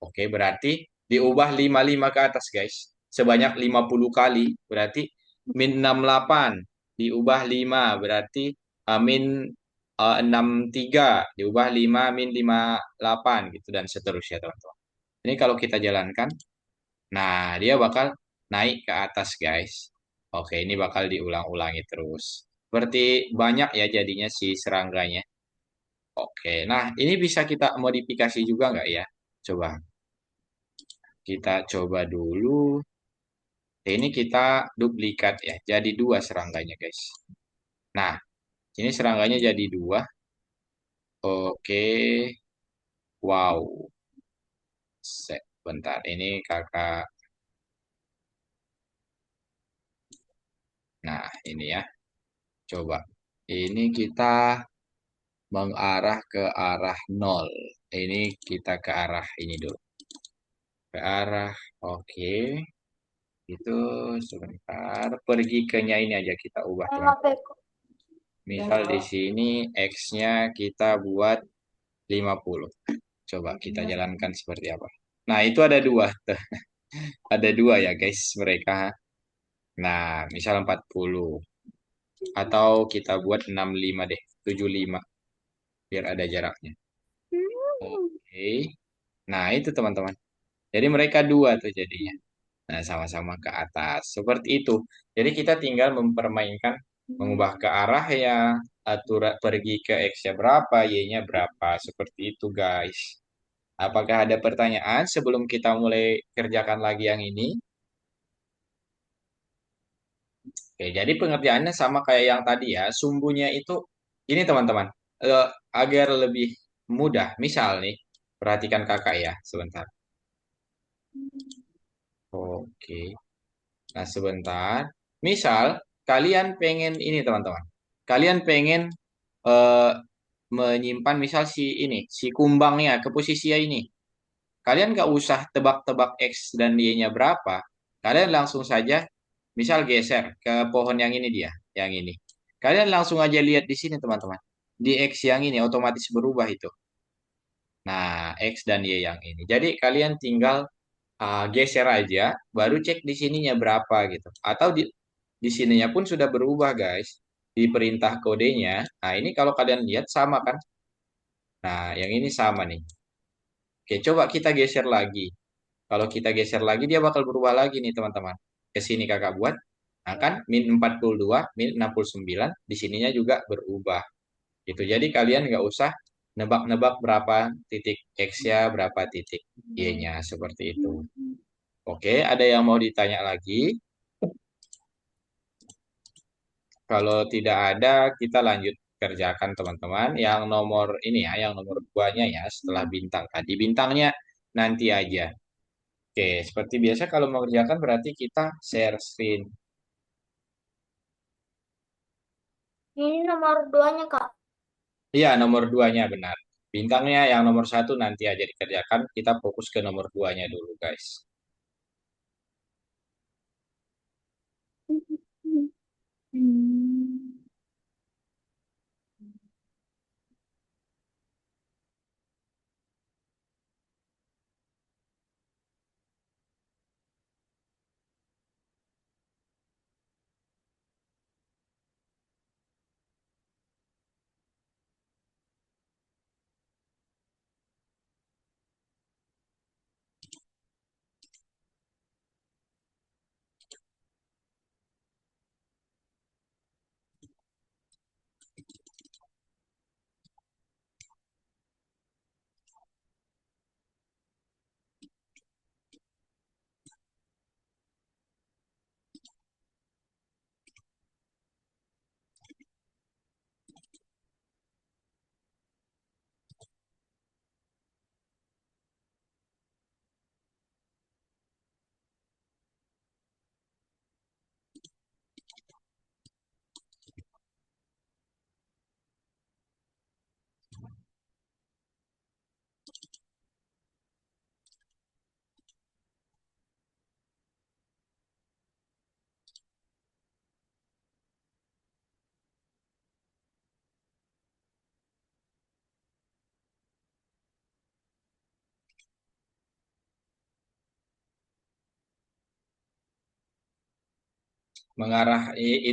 Oke, berarti diubah 55 ke atas guys. Sebanyak 50 kali, berarti min 68 diubah 5 berarti min 63 diubah 5 min 58 gitu dan seterusnya teman-teman. Ini kalau kita jalankan, nah dia bakal naik ke atas guys. Oke, ini bakal diulang-ulangi terus. Berarti banyak ya jadinya si serangganya. Oke, nah ini bisa kita modifikasi juga nggak ya? Coba kita coba dulu. Ini kita duplikat ya, jadi dua serangganya guys. Nah, ini serangganya jadi dua. Oke, wow. Bentar, ini kakak. Nah, ini ya. Coba. Ini kita mengarah ke arah nol. Ini kita ke arah ini dulu. Ke arah, oke. Itu sebentar. Pergi ke nya ini aja kita ubah teman. Misal di sini X-nya kita buat 50. Coba kita jalankan seperti apa. Nah, itu ada dua. Ada dua ya guys mereka. Nah, misal 40. Atau kita buat 65 deh. 75. Biar ada jaraknya. Oke. Nah, itu teman-teman. Jadi mereka dua tuh jadinya. Nah, sama-sama ke atas. Seperti itu. Jadi kita tinggal mempermainkan, mengubah ke arah ya, aturan pergi ke X-nya berapa, Y-nya berapa. Seperti itu, guys. Apakah ada pertanyaan sebelum kita mulai kerjakan lagi yang ini? Oke, jadi pengerjaannya sama kayak yang tadi ya. Sumbunya itu, ini teman-teman, eh, agar lebih mudah. Misal nih, perhatikan kakak ya, sebentar. Oke. Nah, sebentar. Misal kalian pengen ini teman-teman. Kalian pengen eh, menyimpan misal si ini, si kumbangnya ke posisi yang ini. Kalian nggak usah tebak-tebak X dan Y-nya berapa. Kalian langsung saja misal geser ke pohon yang ini dia, yang ini. Kalian langsung aja lihat di sini teman-teman. Di X yang ini otomatis berubah itu. Nah, X dan Y yang ini. Jadi kalian tinggal geser aja, baru cek di sininya berapa gitu. Atau di sininya pun sudah berubah guys. Di perintah kodenya. Nah ini kalau kalian lihat sama kan? Nah yang ini sama nih. Oke coba kita geser lagi. Kalau kita geser lagi dia bakal berubah lagi nih teman-teman. Ke sini kakak buat. Nah kan min 42, min 69. Di sininya juga berubah. Gitu. Jadi kalian nggak usah nebak-nebak berapa titik X-nya, berapa titik Y-nya. Seperti itu. Oke, ada yang mau ditanya lagi? Kalau tidak ada, kita lanjut kerjakan teman-teman. Yang nomor ini ya, yang nomor duanya ya, setelah bintang tadi. Bintangnya nanti aja. Oke, seperti biasa kalau mau kerjakan berarti kita share screen. Ini nomor duanya, Kak. Iya, nomor duanya benar. Bintangnya yang nomor satu nanti aja dikerjakan. Kita fokus ke nomor duanya dulu, guys. Hmm.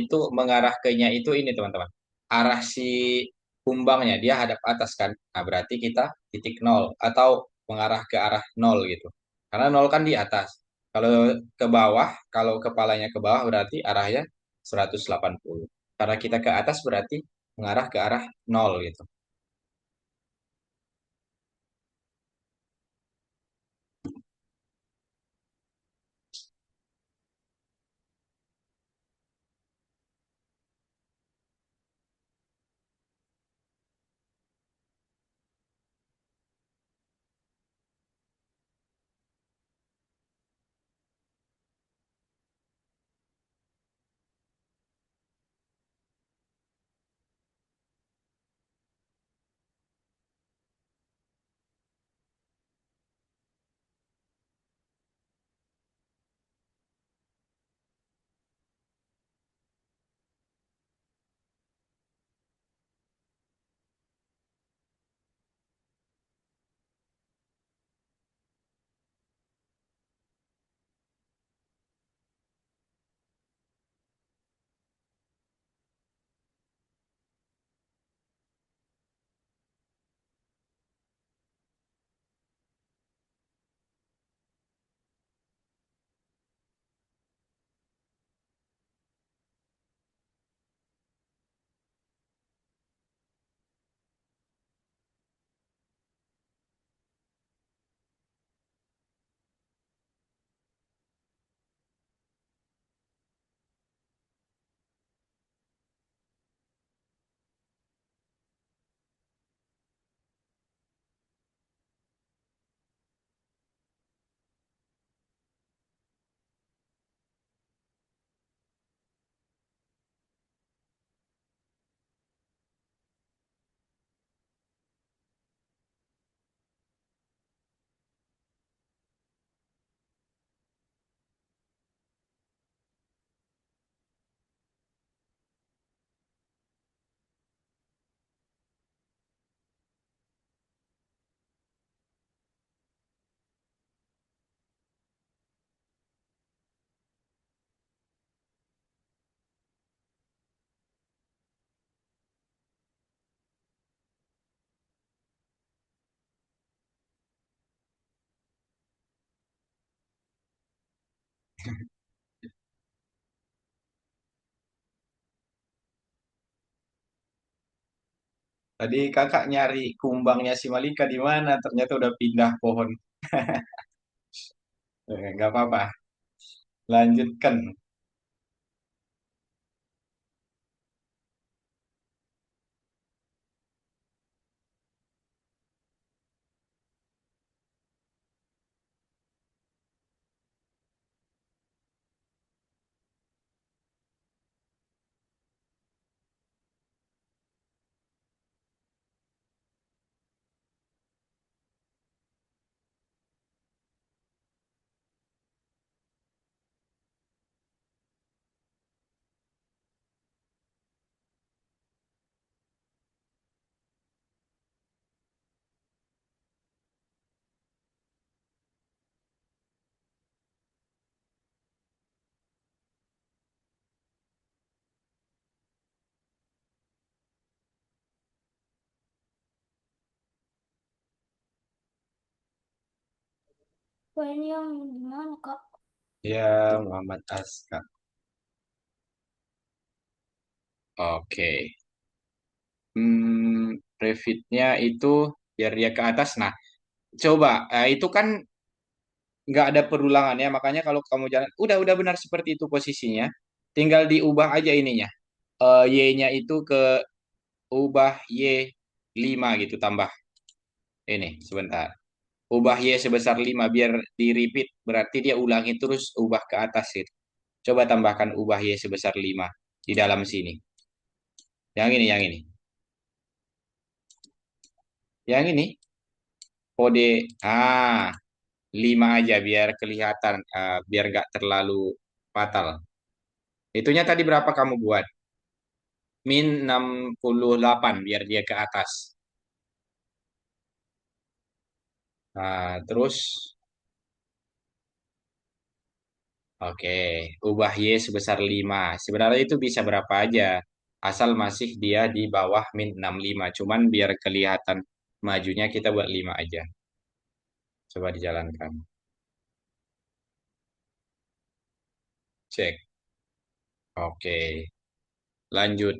Itu mengarah ke-nya itu ini teman-teman. Arah si kumbangnya dia hadap atas kan. Nah, berarti kita titik nol atau mengarah ke arah nol gitu. Karena nol kan di atas. Kalau ke bawah, kalau kepalanya ke bawah berarti arahnya 180. Karena kita ke atas berarti mengarah ke arah nol gitu. Tadi kakak nyari kumbangnya si Malika di mana? Ternyata udah pindah pohon. Nggak apa-apa. Lanjutkan. Poin yang gimana, Kak? Ya, Muhammad Aska. Oke. Revitnya itu biar dia ke atas. Nah, coba. Itu kan nggak ada perulangan ya. Makanya kalau kamu jalan, udah benar seperti itu posisinya. Tinggal diubah aja ininya. Y-nya itu ke ubah Y 5 gitu tambah. Ini sebentar. Ubah Y sebesar 5 biar di repeat. Berarti dia ulangi terus ubah ke atas gitu. Coba tambahkan ubah Y sebesar 5 di dalam sini. Yang ini. Yang ini kode ah 5 aja biar kelihatan biar nggak terlalu fatal. Itunya tadi berapa kamu buat? -68 biar dia ke atas. Nah, terus Oke, ubah Y sebesar 5. Sebenarnya itu bisa berapa aja. Asal masih dia di bawah min 65. Cuman biar kelihatan majunya kita buat 5 aja. Coba dijalankan. Cek. Oke, lanjut.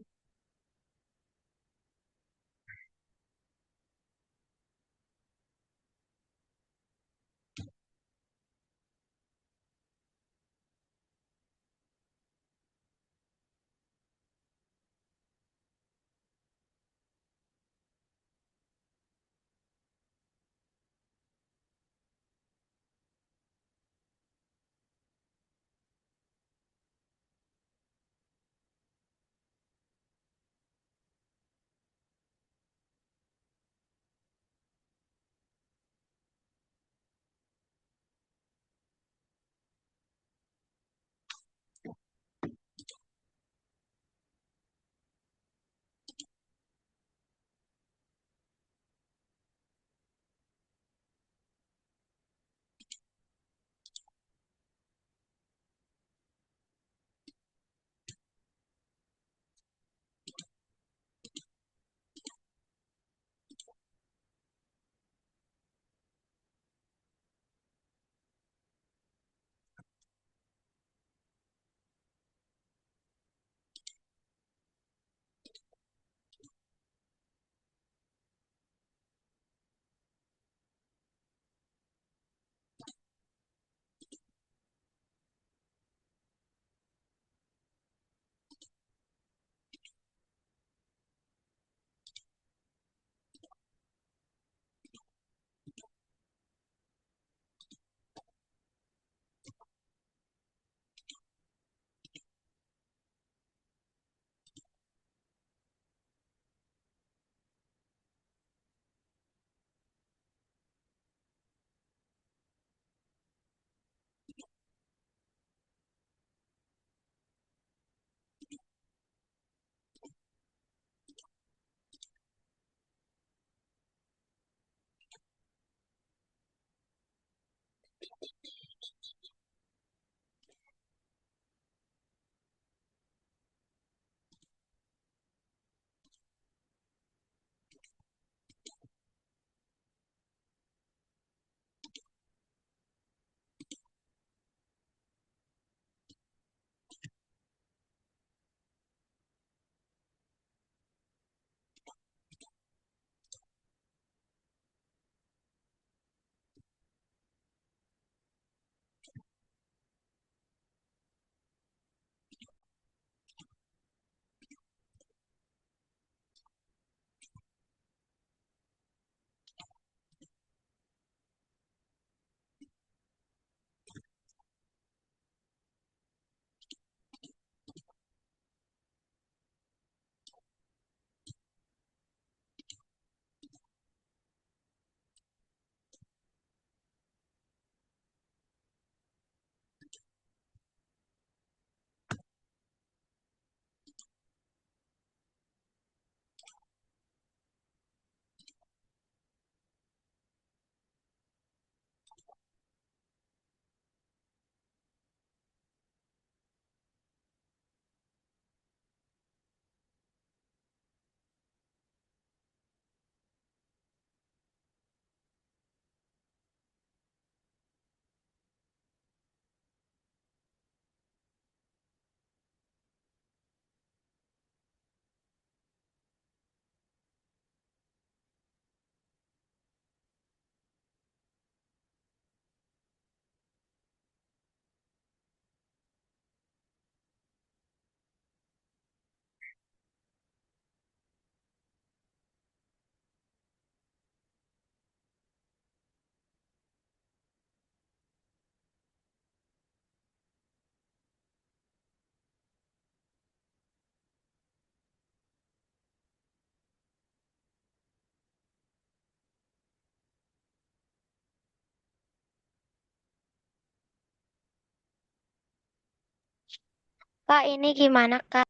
Kak, ini gimana, Kak?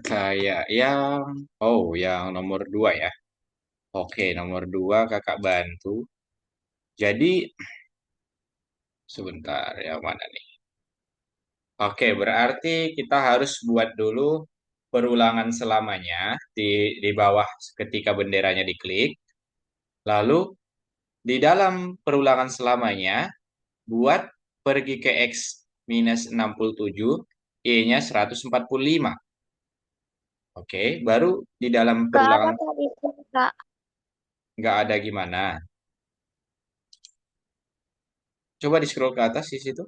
Kayak yang, oh, yang nomor 2 ya. Oke, nomor 2 kakak bantu. Jadi, sebentar, yang mana nih? Oke, berarti kita harus buat dulu perulangan selamanya di bawah ketika benderanya diklik. Lalu di dalam perulangan selamanya buat pergi ke X minus 67, Y-nya 145. Oke, baru di dalam Gak ada perulangan tadi tuh, Kak. nggak ada gimana. Coba di scroll ke atas di situ.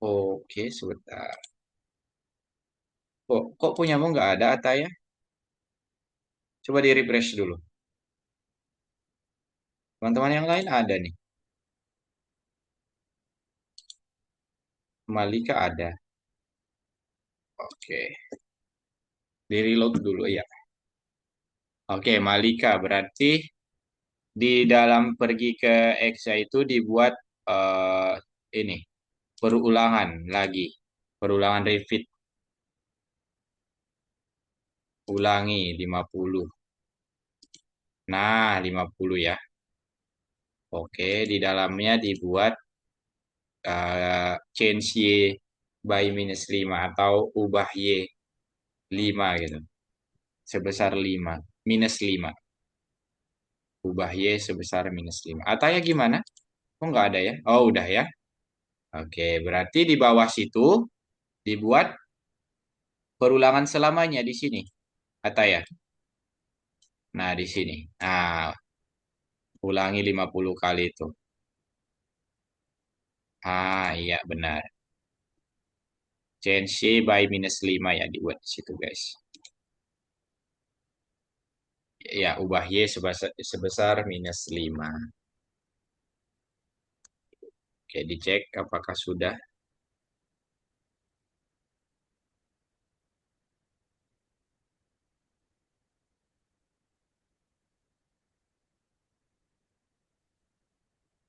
Oke, sebentar. Kok punyamu nggak ada, Ataya? Coba di refresh dulu. Teman-teman yang lain ada nih. Malika ada. Oke, di reload dulu ya. Oke, Malika berarti di dalam pergi ke X itu dibuat eh, ini perulangan lagi. Perulangan repeat. Ulangi 50. Nah, 50 ya. Oke, di dalamnya dibuat change Y by minus 5 atau ubah Y 5 gitu. Sebesar 5. Minus 5. Ubah Y sebesar minus 5. Atau ya gimana? Kok nggak ada ya? Oh, udah ya. Oke, berarti di bawah situ dibuat perulangan selamanya di sini. Atau ya? Nah, di sini. Nah, ulangi 50 kali itu. Ah, iya benar. Change Y by minus 5 ya dibuat di situ, guys. Ya, ubah Y sebesar minus 5. Oke, dicek apakah sudah.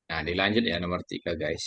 Nah, dilanjut ya nomor 3, guys.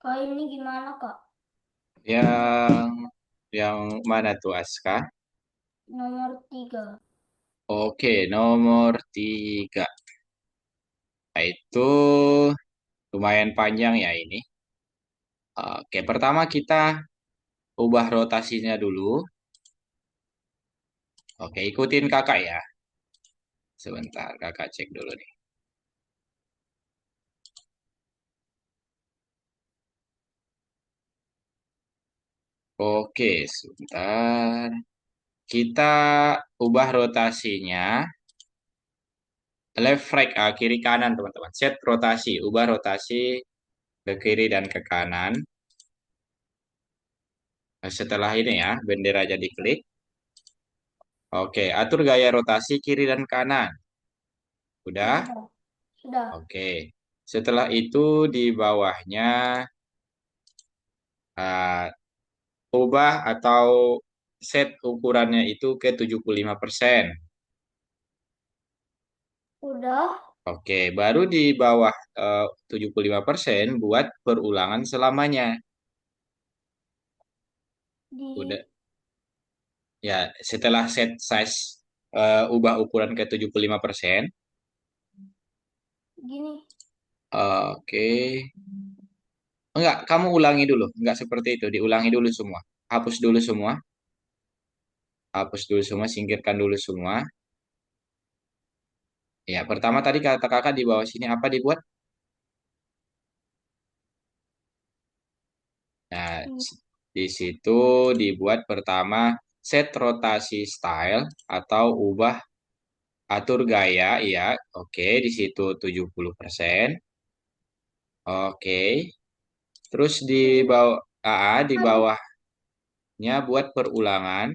Kak ini gimana Kak? Yang yang mana tuh Aska? Nomor 3. Oke, nomor 3. Nah, itu lumayan panjang ya ini. Oke, pertama kita ubah rotasinya dulu. Oke, ikutin kakak ya. Sebentar, kakak cek dulu nih. Oke, sebentar. Kita ubah rotasinya. Left right, kiri kanan teman-teman. Set rotasi, ubah rotasi ke kiri dan ke kanan. Nah, setelah ini ya, bendera jadi klik. Oke, atur gaya rotasi kiri dan kanan. Udah? Sudah. Sudah. Oke. Setelah itu di bawahnya ah, ubah atau set ukurannya itu ke 75%. Udah Oke, baru di bawah 75% buat perulangan selamanya. di Udah. Ya, setelah set size ubah ukuran ke 75%. gini. Oke. Enggak, kamu ulangi dulu. Enggak seperti itu, diulangi dulu semua. Hapus dulu semua. Hapus dulu semua, singkirkan dulu semua. Ya, pertama tadi kata kakak di bawah sini apa dibuat? Nah, Hmm. di situ dibuat pertama set rotasi style atau ubah atur gaya, ya. Oke, di situ 70%. Oke. Terus di bawah di Aduh. bawahnya buat perulangan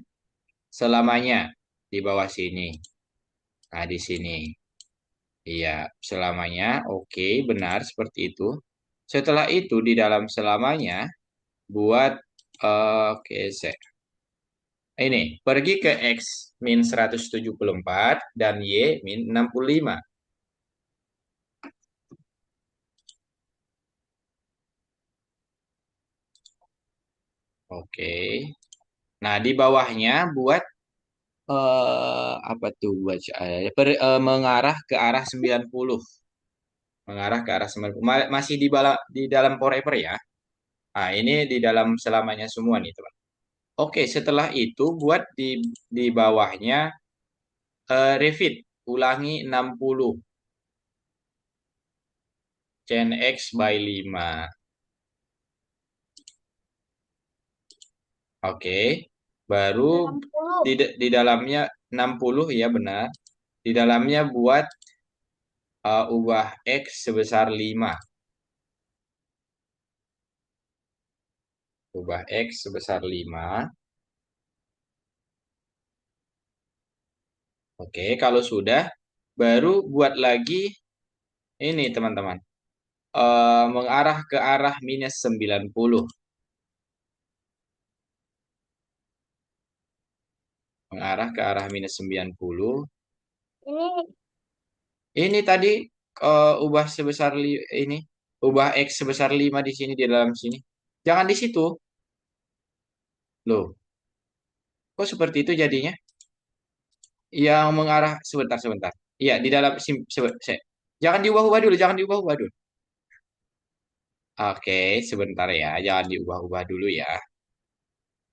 selamanya di bawah sini. Nah, di sini. Iya, selamanya. Oke, benar seperti itu. Setelah itu di dalam selamanya buat oke, ini pergi ke X min 174 dan Y min 65. Oke. Nah, di bawahnya buat apa tuh buat mengarah ke arah 90. Mengarah ke arah 90. Masih di dalam forever ya. Nah, ini di dalam selamanya semua nih, teman. Oke, setelah itu buat di bawahnya repeat, ulangi 60 chain X by 5. Oke. Baru 60. di dalamnya 60 ya benar. Di dalamnya buat ubah X sebesar 5. Ubah X sebesar 5. Oke, kalau sudah baru buat lagi ini teman-teman. Mengarah ke arah minus 90. Mengarah ke arah minus 90. Ini Ini tadi ubah sebesar ini. Ubah X sebesar 5 di sini di dalam sini. Jangan di situ. Loh, kok seperti itu jadinya? Yang mengarah sebentar sebentar. Iya, di dalam jangan diubah-ubah dulu, jangan diubah-ubah dulu. Oke, sebentar ya, jangan diubah-ubah dulu ya.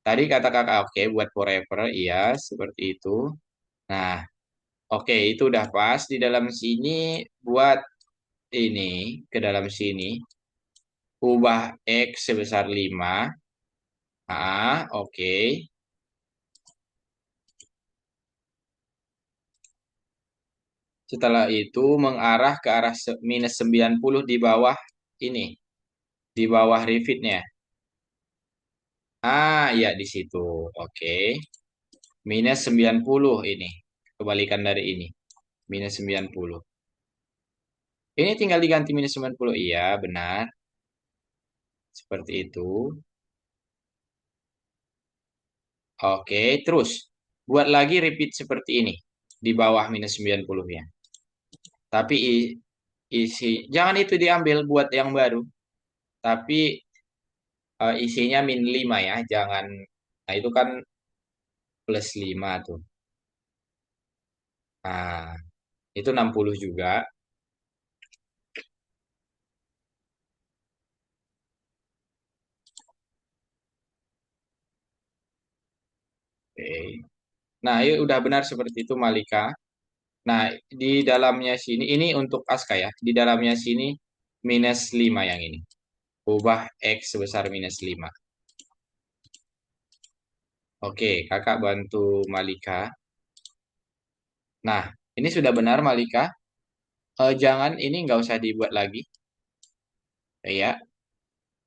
Tadi kata kakak oke buat forever, iya seperti itu. Nah, oke itu udah pas di dalam sini buat ini ke dalam sini ubah X sebesar 5. Oke. Setelah itu mengarah ke arah minus 90 di bawah ini, di bawah refitnya. Ya di situ. Oke. Minus 90 ini. Kebalikan dari ini. Minus 90. Ini tinggal diganti minus 90. Iya, benar. Seperti itu. Oke, terus buat lagi repeat seperti ini di bawah minus 90 ya. Tapi isi jangan itu diambil buat yang baru. Tapi isinya min 5 ya, jangan. Nah, itu kan plus 5 tuh. Nah, itu 60 juga. Oke. Nah, udah benar seperti itu Malika. Nah, di dalamnya sini, ini untuk Aska ya. Di dalamnya sini minus 5 yang ini. Ubah X sebesar minus 5. Oke, kakak bantu Malika. Nah, ini sudah benar Malika. Jangan, ini nggak usah dibuat lagi. Ya,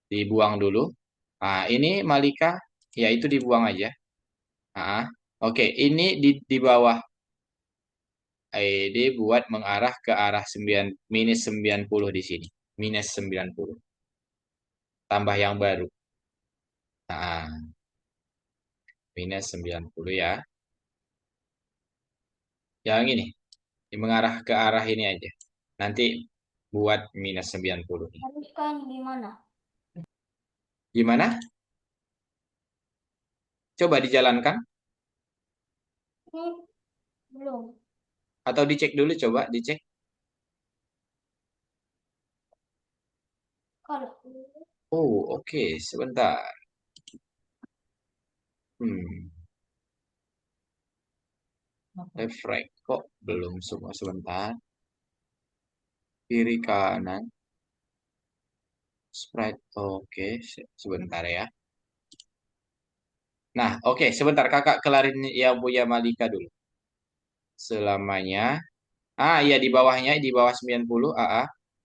dibuang dulu. Nah, ini Malika, ya itu dibuang aja. Ah, oke, ini di bawah buat mengarah ke arah minus 90 di sini. Minus 90. Tambah yang baru. Nah, minus 90 ya. Yang ini, mengarah ke arah ini aja. Nanti buat minus 90. Harus kan gimana? Gimana? Coba dijalankan. Ini belum. Atau dicek dulu, coba dicek. Kalau Oh, oke. Sebentar. Hmm, refresh. Kok belum semua sebentar? Kiri kanan. Sprite. Oke, sebentar ya. Nah, oke. Sebentar. Kakak kelarin yang Buya Malika dulu. Selamanya. Ah, iya di bawahnya. Di bawah 90.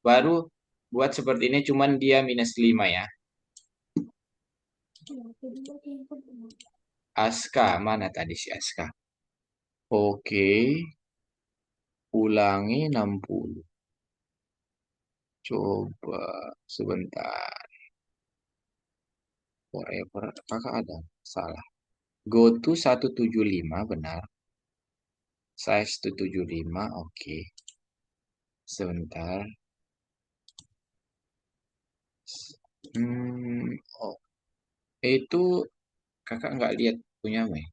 Baru buat seperti ini. Cuman dia minus 5 ya. Aska. Mana tadi si Aska? Oke. Ulangi 60. Coba sebentar. Forever. Kakak ada? Salah. Go to 175 benar. Size 175. Oke. Sebentar. Hmm, oh, itu kakak nggak lihat punya Mei.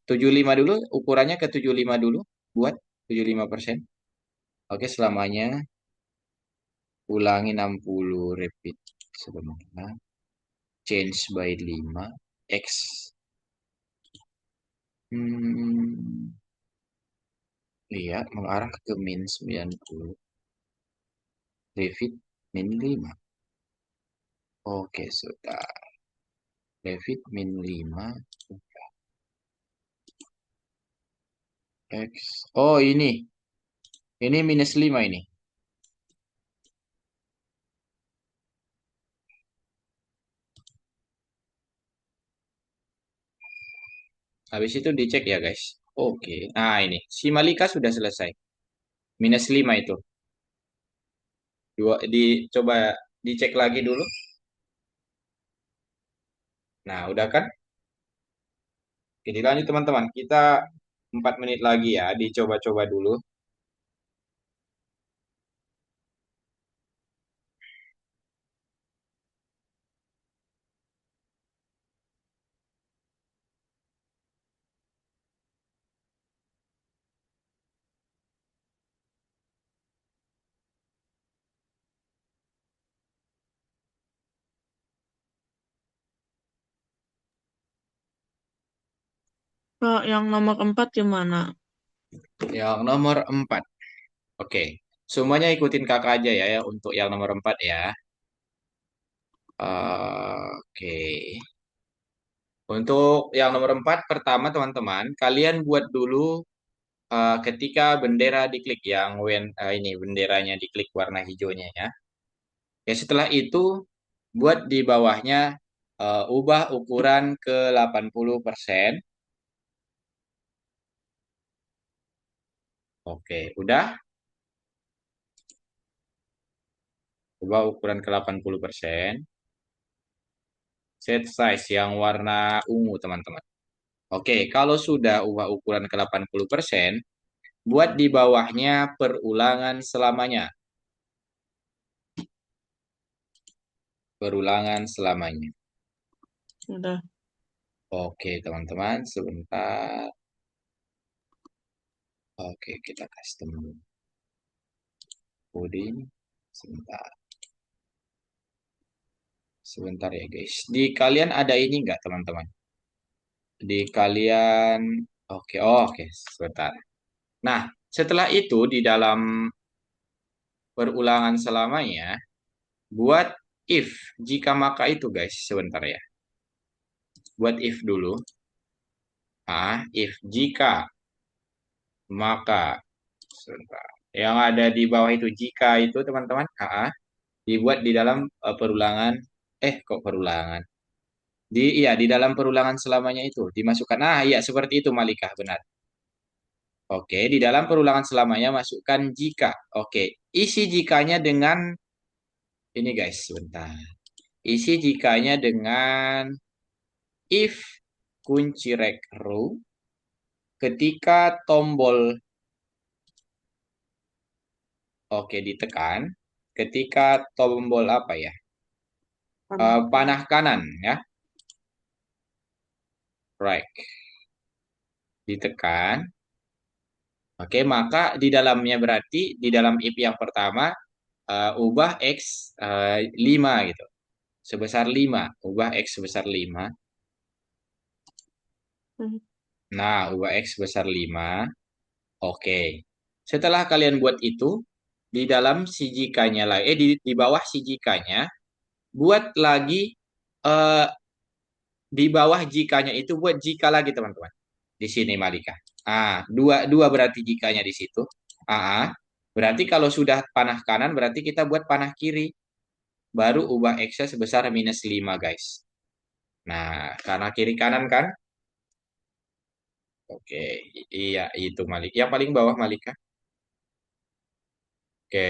75 dulu, ukurannya ke 75 dulu. Buat 75%. Oke, selamanya. Ulangi 60. Repeat. Sebentar. Change by 5. X. Hmm, iya, mengarah ke min 90. David min 5. Oke, sudah. David min 5. X. Oh, ini. Ini minus 5 ini. Habis itu dicek ya, guys. Oke. Nah, ini. Si Malika sudah selesai. Minus 5 itu. Coba dicek lagi dulu. Nah, udah kan? Oke, lanjut teman-teman. Kita 4 menit lagi ya. Dicoba-coba dulu. Kak, yang nomor 4 gimana? Yang nomor 4. Oke. Semuanya ikutin kakak aja ya, untuk yang nomor 4 ya. Oke. Untuk yang nomor 4, pertama teman-teman, kalian buat dulu ketika bendera diklik yang ini benderanya diklik warna hijaunya ya. Ya setelah itu buat di bawahnya ubah ukuran ke 80%. Oke, udah ubah ukuran ke 80%. Set size yang warna ungu teman-teman. Oke, kalau sudah ubah ukuran ke 80%, buat di bawahnya perulangan selamanya. Perulangan selamanya. Udah. Oke, teman-teman, sebentar. Oke, kita custom coding. Sebentar. Sebentar ya, guys. Di kalian ada ini nggak, teman-teman? Di kalian, oke, oh, oke, sebentar. Nah, setelah itu di dalam perulangan selamanya, buat if, jika maka itu, guys, sebentar ya. Buat if dulu. If, jika, maka, sebentar. Yang ada di bawah itu, jika itu, teman-teman, dibuat di dalam perulangan, kok perulangan? Iya, di dalam perulangan selamanya itu, dimasukkan. Iya, seperti itu, Malika, benar. Oke, di dalam perulangan selamanya masukkan jika. Oke, isi jikanya dengan ini guys, sebentar. Isi jikanya dengan if kunci row ketika tombol ditekan, ketika tombol apa ya? Panah kanan ya, right. Ditekan. Oke, maka di dalamnya berarti di dalam if yang pertama ubah X 5 gitu. Sebesar 5, ubah X sebesar 5. Hmm. Nah, ubah X sebesar 5. Oke. Setelah kalian buat itu, di dalam si jikanya lagi, di bawah si jikanya, buat lagi eh, di bawah jikanya itu buat jika lagi teman-teman. Di sini Malika. Dua berarti jikanya di situ. Berarti kalau sudah panah kanan berarti kita buat panah kiri. Baru ubah X-nya sebesar -5 guys. Nah, karena kiri kanan kan? Oke, iya itu Malik. Yang paling bawah Malika. Oke,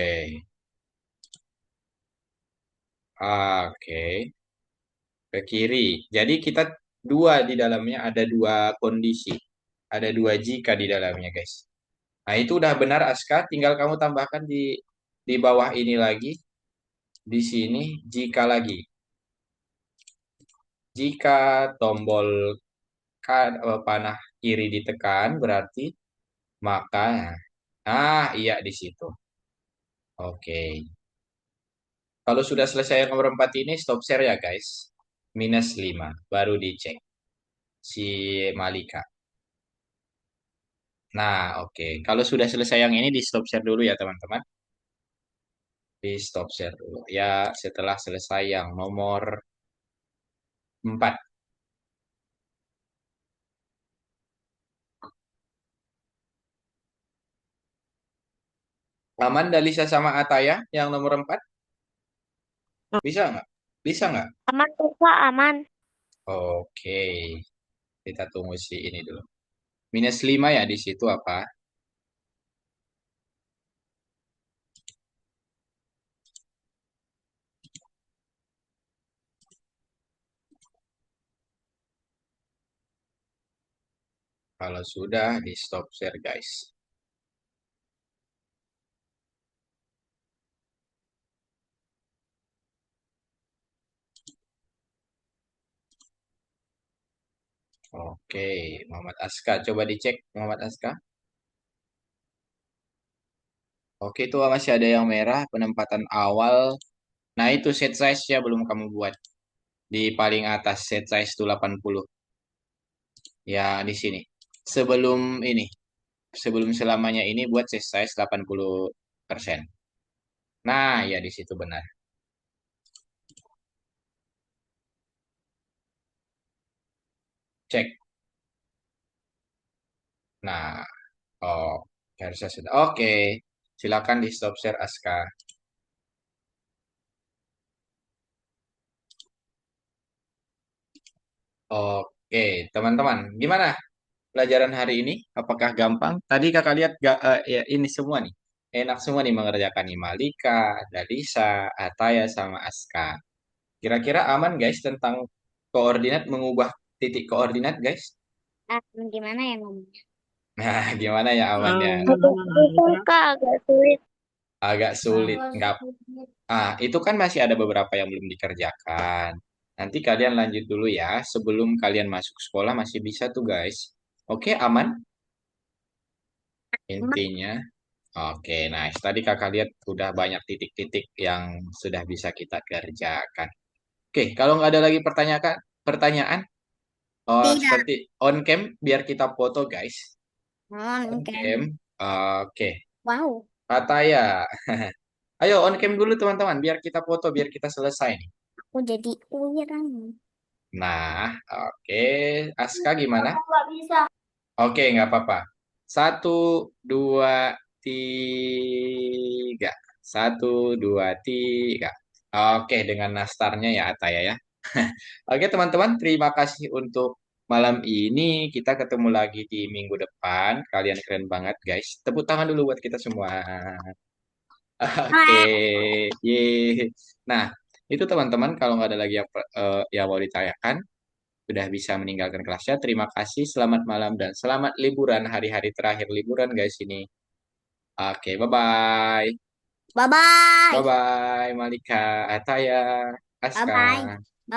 oke. Ke kiri. Jadi kita dua di dalamnya ada dua kondisi. Ada dua jika di dalamnya, guys. Nah, itu udah benar Aska, tinggal kamu tambahkan di bawah ini lagi. Di sini jika lagi. Jika tombol panah kiri ditekan berarti maka iya di situ. Oke. Kalau sudah selesai yang nomor 4 ini stop share ya, guys. -5 baru dicek si Malika. Nah, oke. Kalau sudah selesai yang ini di stop share dulu ya, teman-teman. Di stop share dulu. Ya, setelah selesai yang nomor 4. Aman Dalisa sama Ataya yang nomor 4? Bisa nggak? Bisa nggak? Aman tuh Kak, aman. Oke. Kita tunggu si ini dulu. -5 ya di situ apa? Kalau sudah di stop share, guys. Oke, Muhammad Aska. Coba dicek Muhammad Aska. Oke, itu masih ada yang merah, penempatan awal. Nah, itu set size-nya belum kamu buat. Di paling atas set size itu 80. Ya, di sini. Sebelum ini, sebelum selamanya ini buat set size 80%. Nah, ya di situ benar. Cek. Nah, oh, harusnya sudah. Oke, silakan di stop share Aska. Oke, teman-teman, gimana pelajaran hari ini? Apakah gampang? Tadi kakak lihat ya ini semua nih. Enak semua nih mengerjakan nih Malika, Dalisa, Ataya, sama Aska. Kira-kira aman guys tentang koordinat mengubah titik koordinat guys? Gimana ya, Mam? Nah, gimana ya amannya? Agak susah Kak, agak sulit. Agak sulit. Agak Nggak. sulit. Itu kan masih ada beberapa yang belum dikerjakan. Nanti kalian lanjut dulu ya. Sebelum kalian masuk sekolah masih bisa tuh guys. Oke, aman intinya. Oke, nice. Tadi kakak lihat udah banyak titik-titik yang sudah bisa kita kerjakan. Oke, kalau nggak ada lagi pertanyaan, oh, Tidak. seperti on cam biar kita foto guys. On Oke. cam. Oke, Wow. kata ya. Ayo on cam dulu teman-teman, biar kita foto, biar kita selesai nih. Aku jadi uiran. Nah, oke. Aska gimana? Aku nggak bisa. Oke, nggak apa-apa. Satu, dua, tiga. Satu, dua, tiga. Oke, dengan nastarnya ya Ataya ya. Oke teman-teman, terima kasih untuk malam ini. Kita ketemu lagi di minggu depan. Kalian keren banget guys. Tepuk tangan dulu buat kita semua. Oke, ye. Nah, itu teman-teman kalau nggak ada lagi yang mau ditanyakan, sudah bisa meninggalkan kelasnya. Terima kasih, selamat malam dan selamat liburan hari-hari terakhir liburan guys ini. Oke, bye-bye. Bye bye. Bye-bye, Malika, Ataya, Bye bye. Aska.